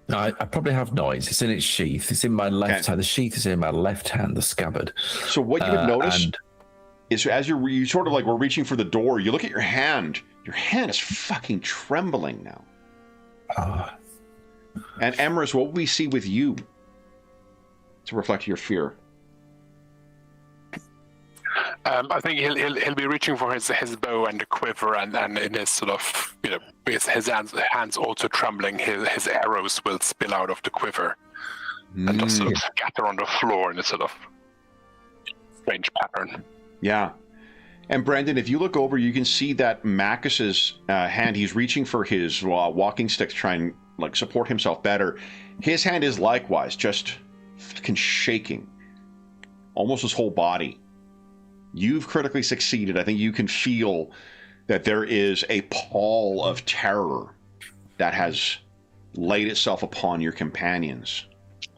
I probably have not. It's in its sheath. It's in my left hand. The sheath is in my left hand. The scabbard. So what you would notice is as you sort of like were reaching for the door, you look at your hand. Your hand is fucking trembling now. And Emrys, what will we see with you to reflect your fear? I think he'll be reaching for his bow and the quiver, and in his sort of, with his hands also trembling, his arrows will spill out of the quiver and just sort of scatter on the floor in a sort of strange pattern. Yeah. And Brandon, if you look over, you can see that Macus's hand, he's reaching for his walking stick to try and like support himself better. His hand is likewise just fucking shaking. Almost his whole body. You've critically succeeded. I think you can feel that there is a pall of terror that has laid itself upon your companions.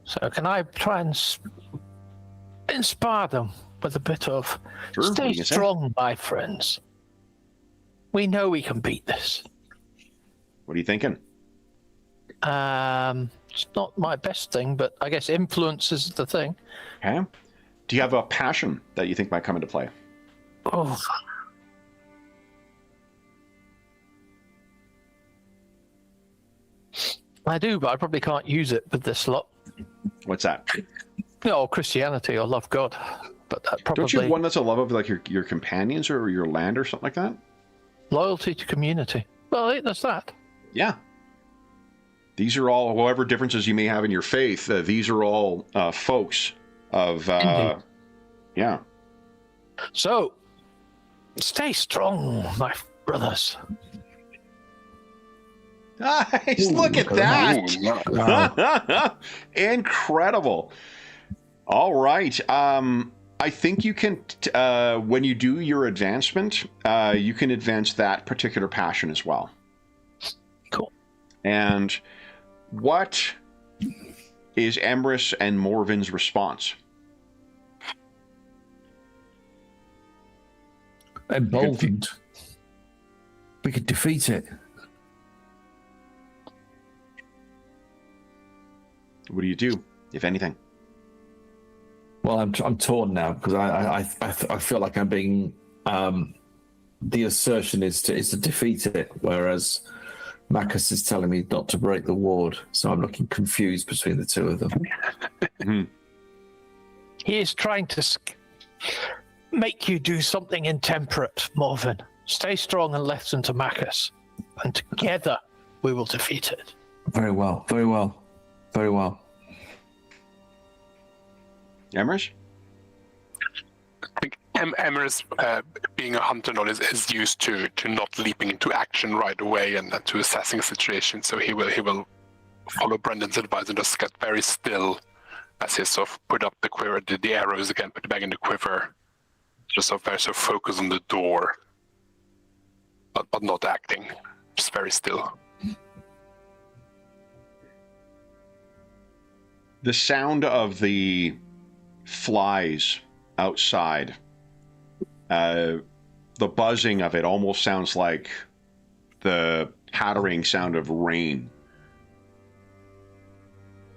So can I try and inspire them with a bit of stay strong, my friends. We know we can beat this. What are you thinking? It's not my best thing, but I guess influence is the thing. Okay. Do you have a passion that you think might come into play? Oh. I do, but I probably can't use it with this lot. What's that? No, Christianity or love God. But that probably... Don't you have one that's a love of like your companions or your land or something like that? Loyalty to community. Well, there's that. Yeah. These are all, however differences you may have in your faith, these are all folks of, yeah. So, stay strong, my brothers. Nice, look at that! Wow. Incredible. All right. I think you can, when you do your advancement, you can advance that particular passion as well. Cool. And what is Emrys and Morven's response? Emboldened. We could defeat it. What do you do, if anything? Well, I'm torn now because I feel like I'm being the assertion is to defeat it, whereas Marcus is telling me not to break the ward. So I'm looking confused between the two of them. He is trying to make you do something intemperate, Morven. Stay strong and listen to Marcus, and together we will defeat it. Very well. Very well. Very well. Emrys? I think Emrys, being a hunter, is used to not leaping into action right away and to assessing a situation. So he will follow Brendan's advice and just get very still as he sort of put up the quiver, did the arrows again, put it back in the quiver. Just sort of very sort of focus on the door, but not acting. Just very still. The sound of the flies outside, the buzzing of it almost sounds like the pattering sound of rain,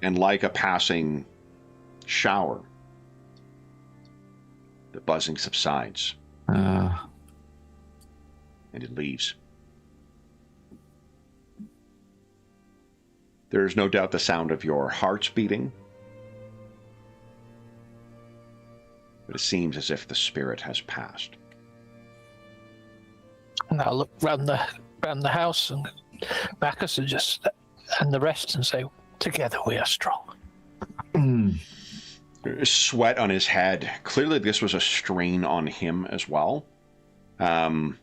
and like a passing shower, the buzzing subsides and it leaves. There is no doubt the sound of your hearts beating, but it seems as if the spirit has passed. And I'll look round the house and Marcus and the rest and say, together we are strong. There's sweat on his head. Clearly this was a strain on him as well. Yes,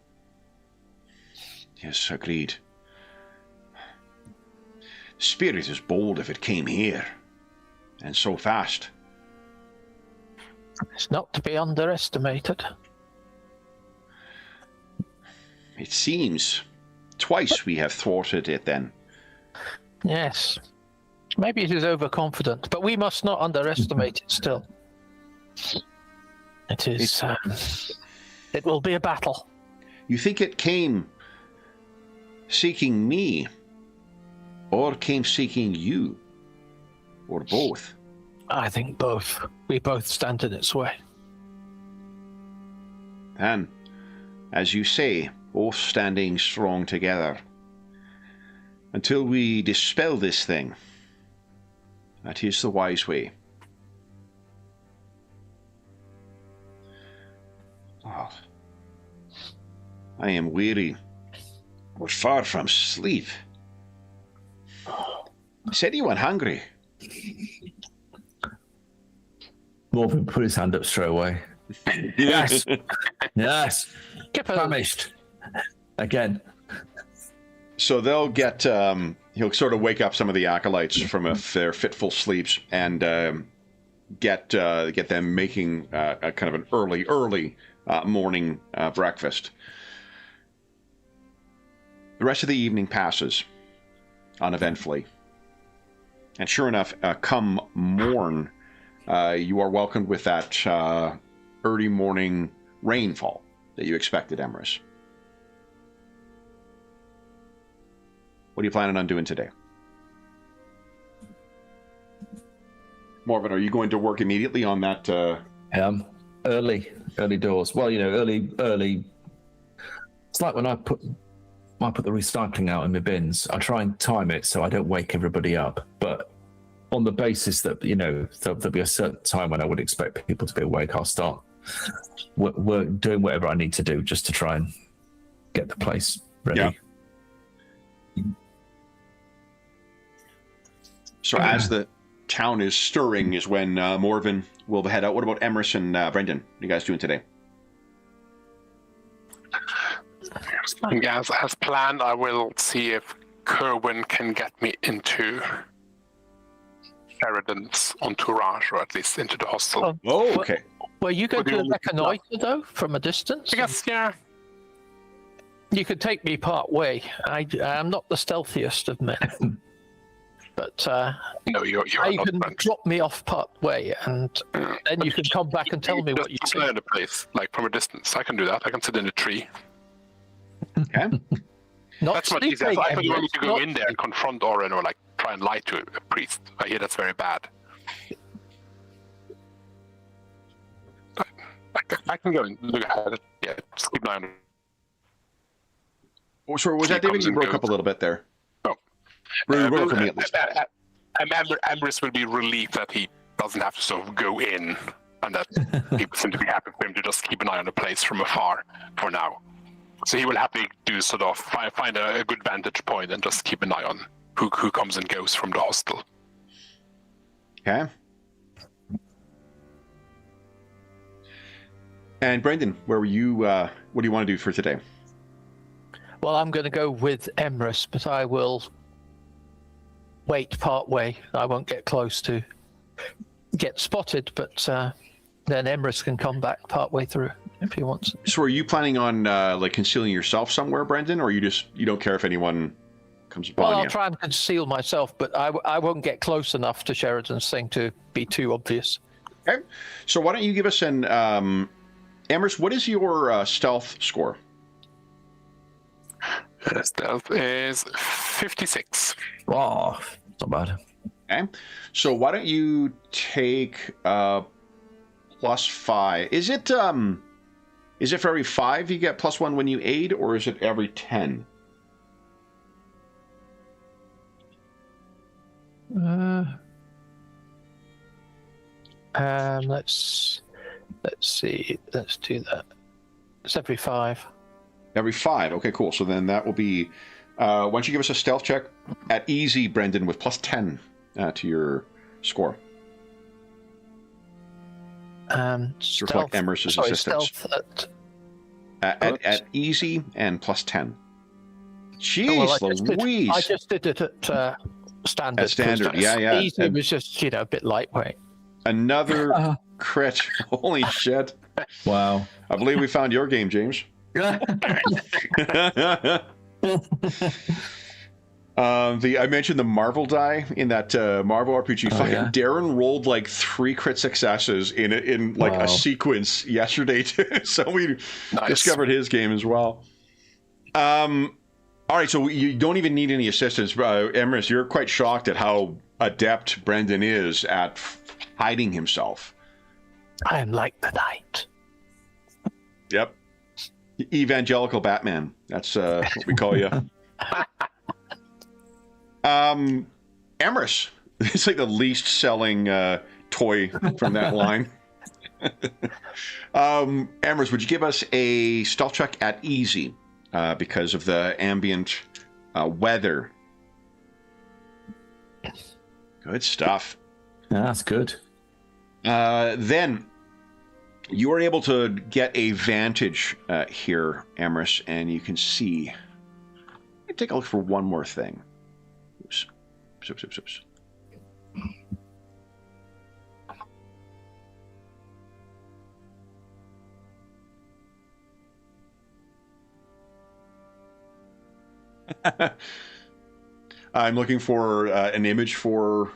agreed. Spirit is bold if it came here, and so fast. It's not to be underestimated. It seems twice we have thwarted it then. Yes. Maybe it is overconfident, but we must not underestimate it still. It is... it will be a battle. You think it came seeking me, or came seeking you, or both? I think both. We both stand in its way. And, as you say, both standing strong together. Until we dispel this thing. That is the wise way. Oh, I am weary, but far from sleep. Is anyone hungry? Morven put his hand up straight away. Yes. Yes. Famished. Again. So they'll get, he'll sort of wake up some of the acolytes from their fitful sleeps and get them making a kind of an early morning breakfast. The rest of the evening passes uneventfully. And sure enough, come morn, you are welcomed with that early morning rainfall that you expected, Emrys. What are you planning on doing today? Morven, are you going to work immediately on that? Early doors. Well, early. It's like when I put might put the recycling out in my bins. I try and time it so I don't wake everybody up, but on the basis that, you know, there'll be a certain time when I would expect people to be awake, I'll start doing whatever I need to do just to try and get the place ready. Yeah. So as the town is stirring is when Morven will head out. What about Emrys and Brendan? What are you guys doing today? As planned, I will see if Kerwin can get me into Sheridan's entourage, or at least into the hostel. Oh, okay. Were you going to reconnoiter, though, from a distance? I guess, yeah. You could take me part way. I'm not the stealthiest of men. But no, you're you not can drop me off part way, and then you can come back and tell me what you see. In a place, like from a distance. I can do that. I can sit in a tree. Okay. That's much easier. I don't want to go in there and confront Oren or like try and lie to a priest. I hear that's very bad. I can go and look at it. Yeah, just keep an eye on it. Oh, sorry, was that David? You broke up a little bit there. Oh. Broke for me at least. Ambrose will be relieved that he doesn't have to sort of go in, and that people seem to be happy for him to just keep an eye on the place from afar for now. So he will happily do sort of find a good vantage point and just keep an eye on who comes and goes from the hostel. Okay. And Brendan, where were you? What do you want to do for today? Well, I'm going to go with Emrys, but I will wait part way. I won't get close to get spotted, but then Emrys can come back part way through if he wants. So are you planning on like concealing yourself somewhere, Brendan, or you don't care if anyone comes upon you? Well, I'll try and conceal myself, but I won't get close enough to Sheridan's thing to be too obvious. Okay. So why don't you give us an Emrys, what is your stealth score? Stealth is 56. Oh, not bad. Okay. So why don't you take +5? Is it for every 5 you get +1 when you aid, or is it every 10? Let's see. Let's do that. It's every 5. Every 5. Okay, cool. So then that will be why don't you give us a stealth check at easy, Brendan, with +10 to your score. Stealth, reflect Emrys' assistance. Stealth at easy and +10. Jeez, Louise! I just did it at standard. At standard, yeah. Easy was just a bit lightweight. Another crit. Holy shit! Wow. I believe we found your game, James. I mentioned the Marvel die in that Marvel RPG. Yeah. Darren rolled like 3 crit successes in a sequence yesterday too. So we discovered his game as well. All right, so you don't even need any assistance, Emrys. You're quite shocked at how adept Brendan is at hiding himself. I am like the night. Yep. Evangelical Batman. That's what we call you. Emrys. It's like the least selling toy from that line. Emrys, would you give us a stealth check at easy because of the ambient weather? Good stuff. Yeah, that's good. Then you are able to get a vantage here, Emrys, and you can see. Let me take a look for one more thing. Oops. Oops. I'm looking for an image for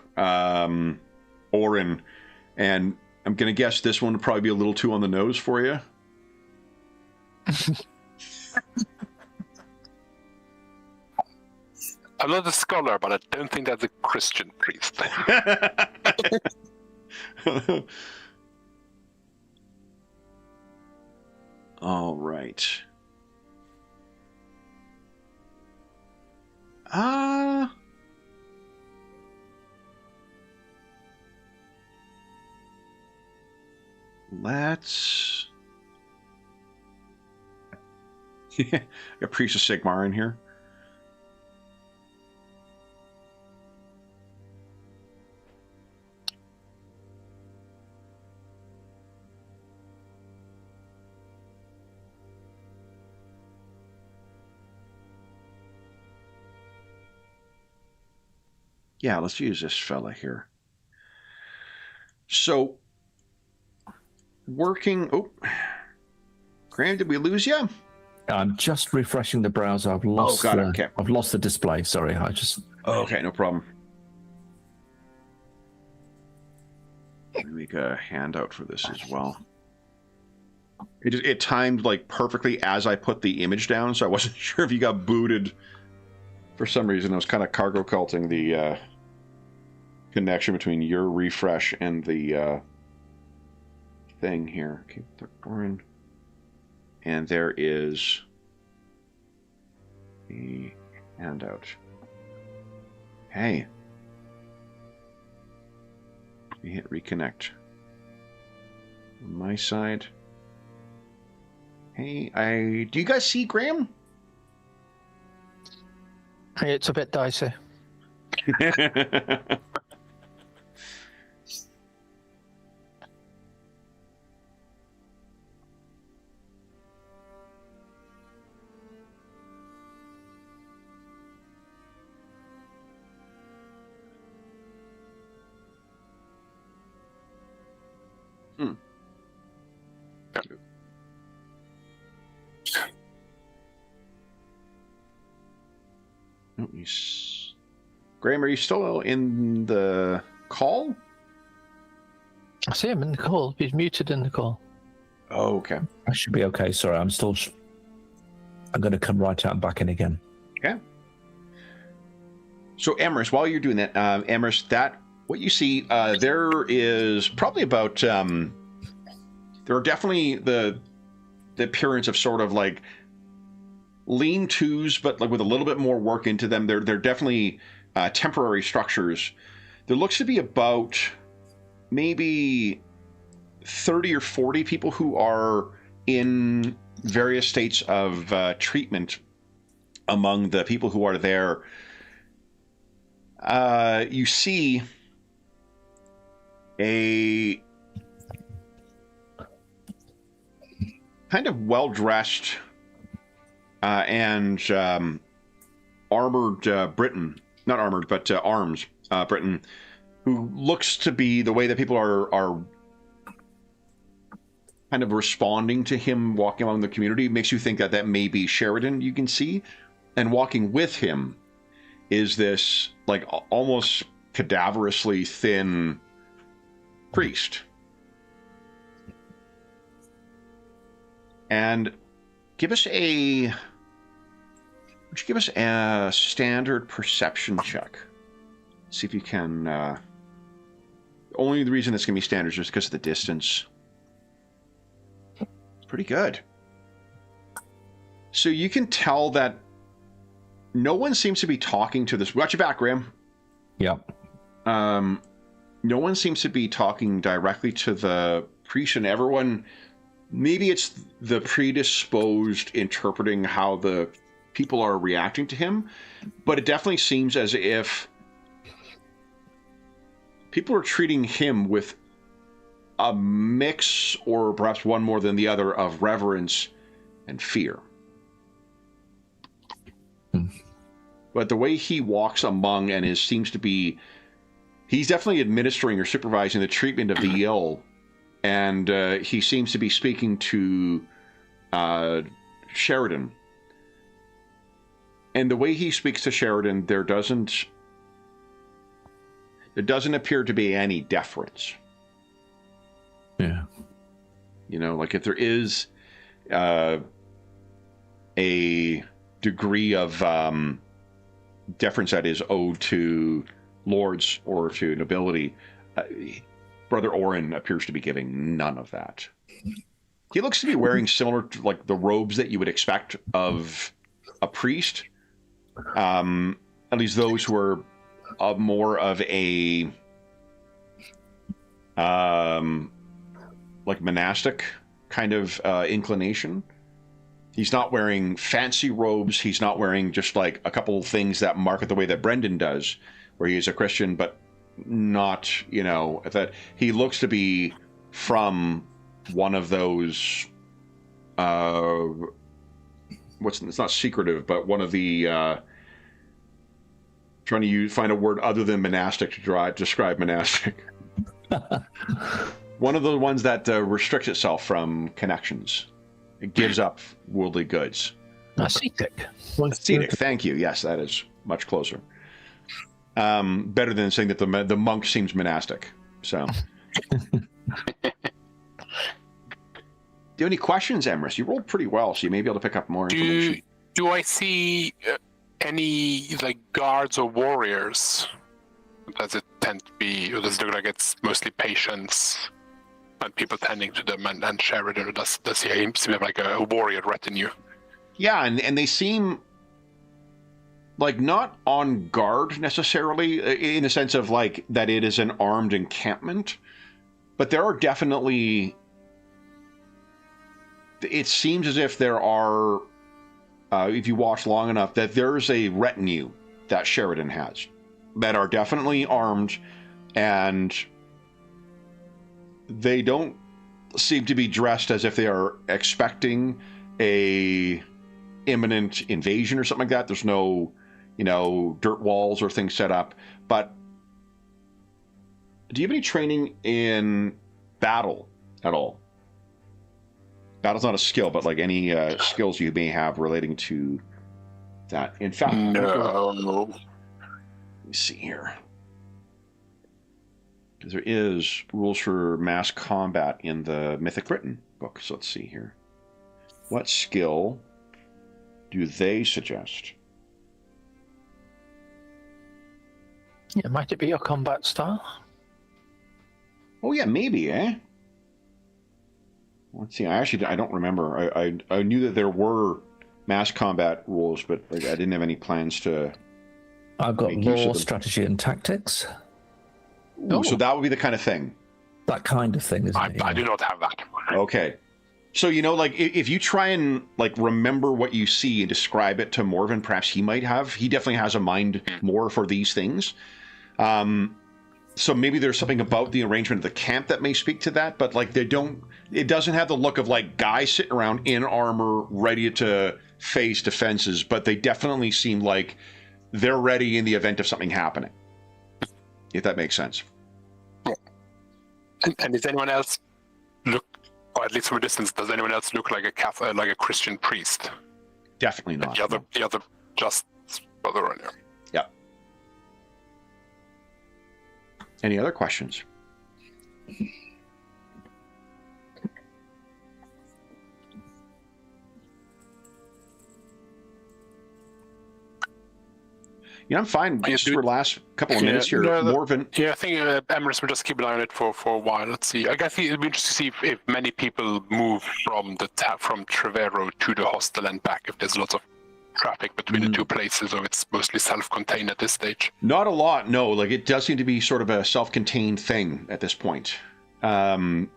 Oren, and I'm going to guess this one would probably be a little too on the nose for you. I'm not a scholar, but I don't think that's a Christian priest. All right. Let's... a Priest of Sigmar in here. Yeah, let's use this fella here. So, working... Oh, Graham, did we lose you? I'm just refreshing the browser. I've lost. Oh, got it. Okay. I've lost the display. Sorry, I just. Okay, no problem. Let me make a handout for this as well. It timed like perfectly as I put the image down, so I wasn't sure if you got booted. For some reason, I was kind of cargo culting the connection between your refresh and the thing here. Okay, we're in. And there is a handout. Hey. We hit reconnect. On my side. Hey, do you guys see Graham? Hey, it's a bit dicey. Graham, are you still in the call? I see him in the call. He's muted in the call. Oh, okay. I should be okay. Sorry, I'm still. I'm going to come right out and back in again. Okay. So, Emrys, while you're doing that, Emrys, that what you see, there is probably about. There are definitely the appearance of sort of like lean-tos, but like with a little bit more work into them. They're definitely temporary structures. There looks to be about maybe 30 or 40 people who are in various states of treatment among the people who are there. You see a kind of well-dressed and armored Briton, not armored, but arms Briton, who looks to be the way that people are kind of responding to him walking along the community makes you think that that may be Sheridan, you can see. And walking with him is this like almost cadaverously thin priest. And give us a standard perception check. See if you can. Only the reason it's going to be standard is just because of the distance. It's pretty good. So you can tell that no one seems to be talking to this. Watch your back, Graham. Yep. No one seems to be talking directly to the priest, and everyone. Maybe it's the predisposed interpreting how the people are reacting to him, but it definitely seems as if people are treating him with a mix, or perhaps one more than the other, of reverence and fear. But the way he walks among and seems to be, he's definitely administering or supervising the treatment of the ill. And he seems to be speaking to Sheridan. And the way he speaks to Sheridan, there doesn't appear to be any deference. Yeah. You know, like if there is a degree of deference that is owed to lords or to nobility, Brother Orin appears to be giving none of that. He looks to be wearing similar to like the robes that you would expect of a priest. at least those who are more of a like monastic kind of inclination. He's not wearing fancy robes. He's not wearing just like a couple things that mark it the way that Brendan does, where he is a Christian, but not, you know, that he looks to be from one of those, it's not secretive, but one of the, trying to find a word other than monastic to describe monastic. One of the ones that restricts itself from connections. It gives up worldly goods. Ascetic. Ascetic, thank you. Yes, that is much closer. Better than saying that the monk seems monastic. So, do you have any questions, Emrys? You rolled pretty well, so you may be able to pick up more information. Do I see any like guards or warriors? Does it tend to be, or does it look like it's mostly patients and people tending to them and Sheridan, or does he seem to have like a warrior retinue? Yeah, and they seem like not on guard necessarily in the sense of like that it is an armed encampment, but there are definitely, it seems as if there are, if you watch long enough, that there's a retinue that Sheridan has that are definitely armed, and they don't seem to be dressed as if they are expecting a imminent invasion or something like that. There's no, you know, dirt walls or things set up. But do you have any training in battle at all? Battle's not a skill, but like any skills you may have relating to that. In fact, no. Let me see here. Because there is rules for mass combat in the Mythic Britain book. So let's see here. What skill do they suggest? Yeah, might it be your combat style? Oh yeah, maybe, eh? Let's see. I don't remember. I knew that there were mass combat rules, but like, I didn't have any plans to. I've got law, strategy, and tactics. Ooh, so that would be the kind of thing. That kind of thing, isn't it? I do not have that. Okay. So, you know, like, if you try and, like, remember what you see and describe it to Morven, perhaps he definitely has a mind more for these things. So maybe there's something about the arrangement of the camp that may speak to that, but, like, it doesn't have the look of, like, guys sitting around in armor, ready to face defenses, but they definitely seem like they're ready in the event of something happening. If that makes sense. And does anyone else look, or at least from a distance, does anyone else look like a Catholic, like a Christian priest? Definitely not. The other just brother on you. Yeah. Any other questions? Yeah, I'm fine. Just for the last couple of minutes here, Morven. Yeah, I think Emrys will just keep an eye on it for a while. Let's see. I guess it'll be interesting to see if many people move from Trevero to the hostel and back. If there's lots of traffic between the two places, or it's mostly self-contained at this stage. Not a lot, no. Like, it does seem to be sort of a self-contained thing at this point. What I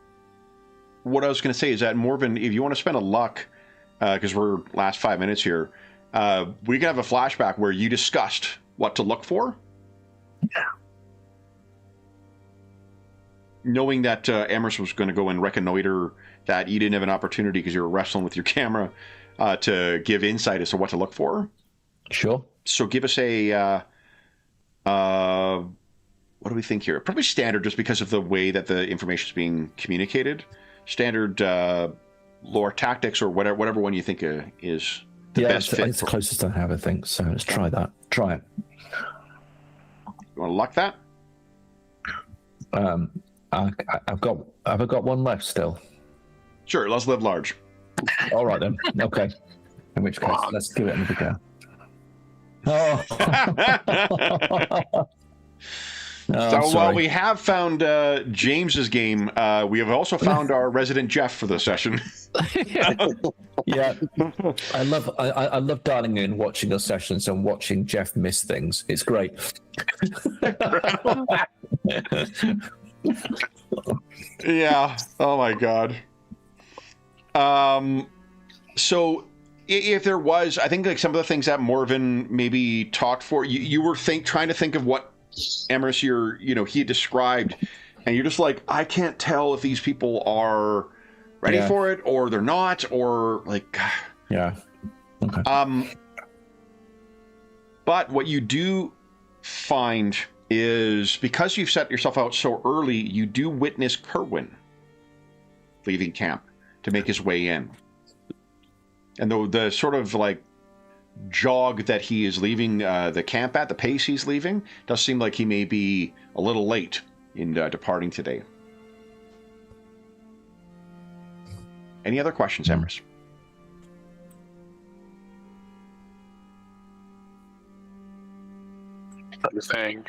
was going to say is that, Morven, if you want to spend a luck, because we're last 5 minutes here, we can have a flashback where you discussed what to look for. Yeah. Knowing that Emrys was going to go and reconnoiter that, you didn't have an opportunity because you were wrestling with your camera to give insight as to what to look for. Sure. So give us a, what do we think here? Probably standard, just because of the way that the information is being communicated. Standard lore tactics, or whatever one you think is the best fit. It's the closest I have, I think. So let's try that. Try it. You want to luck that? Have I got one left still? Sure. Let's live large. All right then. Okay. In which case, let's give it another go. Oh. While we have found James's game, we have also found our resident Jeff for the session. Yeah, I love dialing in, watching your sessions, and watching Jeff miss things. It's great. Yeah. Oh my God. So if there was, I think like some of the things that Morven maybe talked for, you were trying to think of what Emrys he had described, and you're just like, I can't tell if these people are ready for it or they're not, or like, yeah. Okay. But what you do find is, because you've set yourself out so early, you do witness Kerwin leaving camp to make his way in. And the sort of like jog that he is leaving the camp at, the pace he's leaving, does seem like he may be a little late in departing today. Any other questions, Emrys? I think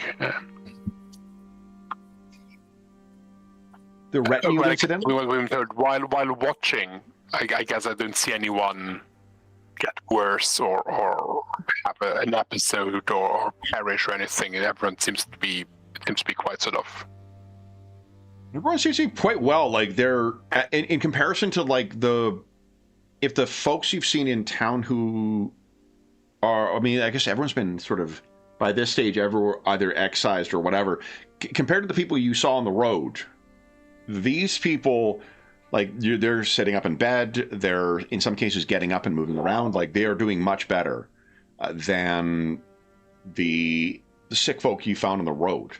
the retinue incident? While watching, I guess I don't see anyone get worse or have an episode or perish or anything. Everyone seems to be quite sort of. Everyone seems to be quite well. Like they're in comparison to like the folks you've seen in town who are. I mean, I guess everyone's been sort of by this stage either excised or whatever. Compared to the people you saw on the road, these people. Like, they're sitting up in bed, they're, in some cases, getting up and moving around. Like, they are doing much better than the sick folk you found on the road.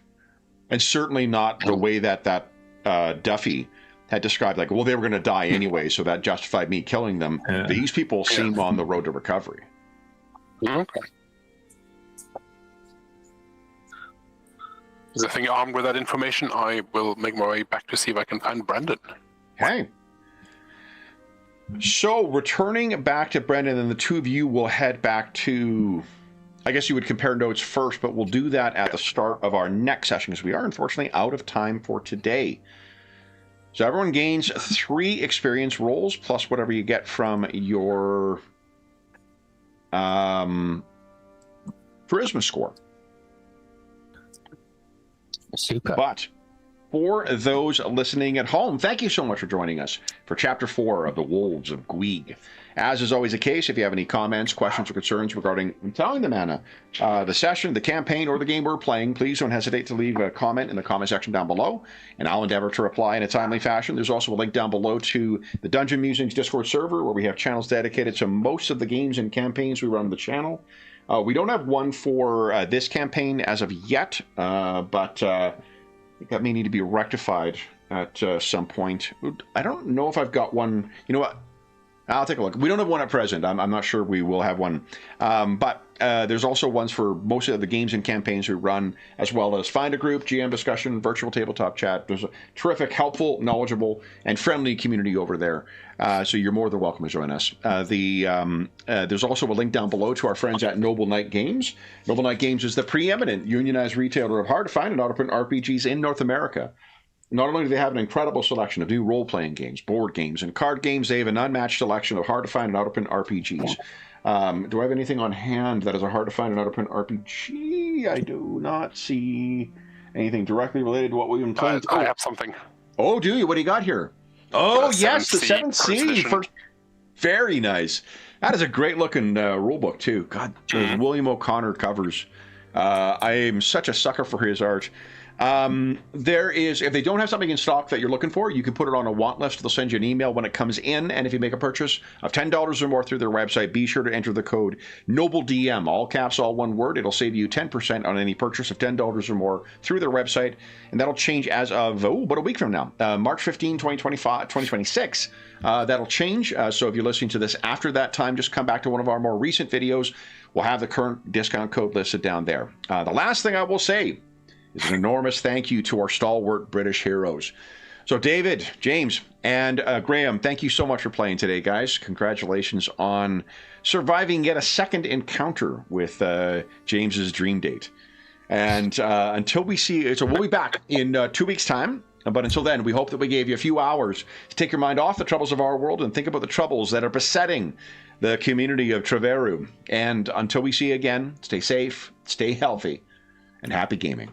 And certainly not the way that Duffy had described, like, well, they were going to die anyway, so that justified me killing them. Yeah. These people seem on the road to recovery. Okay. I think armed with that information, I will make my way back to see if I can find Brendan. Okay. So, returning back to Brendan, and the two of you will head back to, I guess you would compare notes first, but we'll do that at the start of our next session, because we are unfortunately out of time for today. So everyone gains 3 experience rolls, plus whatever you get from your charisma score. Super. But for those listening at home, thank you so much for joining us for Chapter 4 of The Wolves of Gwig. As is always the case, if you have any comments, questions, or concerns regarding Telling the Mana, the session, the campaign, or the game we're playing, please don't hesitate to leave a comment in the comment section down below, and I'll endeavor to reply in a timely fashion. There's also a link down below to the Dungeon Musings Discord server, where we have channels dedicated to most of the games and campaigns we run on the channel. We don't have one for this campaign as of yet, but I think that may need to be rectified at some point. I don't know if I've got one. You know what? I'll take a look. We don't have one at present. I'm not sure we will have one. But there's also ones for most of the games and campaigns we run, as well as Find a Group, GM discussion, virtual tabletop chat. There's a terrific, helpful, knowledgeable, and friendly community over there. So you're more than welcome to join us. There's also a link down below to our friends at Noble Knight Games. Noble Knight Games is the preeminent unionized retailer of hard-to-find and out-of-print RPGs in North America. Not only do they have an incredible selection of new role-playing games, board games, and card games, they have an unmatched selection of hard-to-find and out-of-print RPGs. Do I have anything on hand that is a hard-to-find and out-of-print RPG? I do not see anything directly related to what we've been playing. I have something. Oh, do you? What do you got here? Oh, yes, the 7th C. Very nice. That is a great-looking rule book, too. God, those William O'Connor covers. I am such a sucker for his art. There is, if they don't have something in stock that you're looking for, you can put it on a want list. They'll send you an email when it comes in, and if you make a purchase of $10 or more through their website, be sure to enter the code NOBLEDM, all caps, all one word. It'll save you 10% on any purchase of $10 or more through their website, and that'll change as of about a week from now, March 15, 2026. That'll change, so if you're listening to this after that time, just come back to one of our more recent videos. We'll have the current discount code listed down there. The last thing I will say is an enormous thank you to our stalwart British heroes. So David, James, and Graham, thank you so much for playing today, guys. Congratulations on surviving yet a second encounter with James's dream date. And until we see, so we'll be back in 2 weeks' time. But until then, we hope that we gave you a few hours to take your mind off the troubles of our world and think about the troubles that are besetting the community of Treveru. And until we see you again, stay safe, stay healthy, and happy gaming.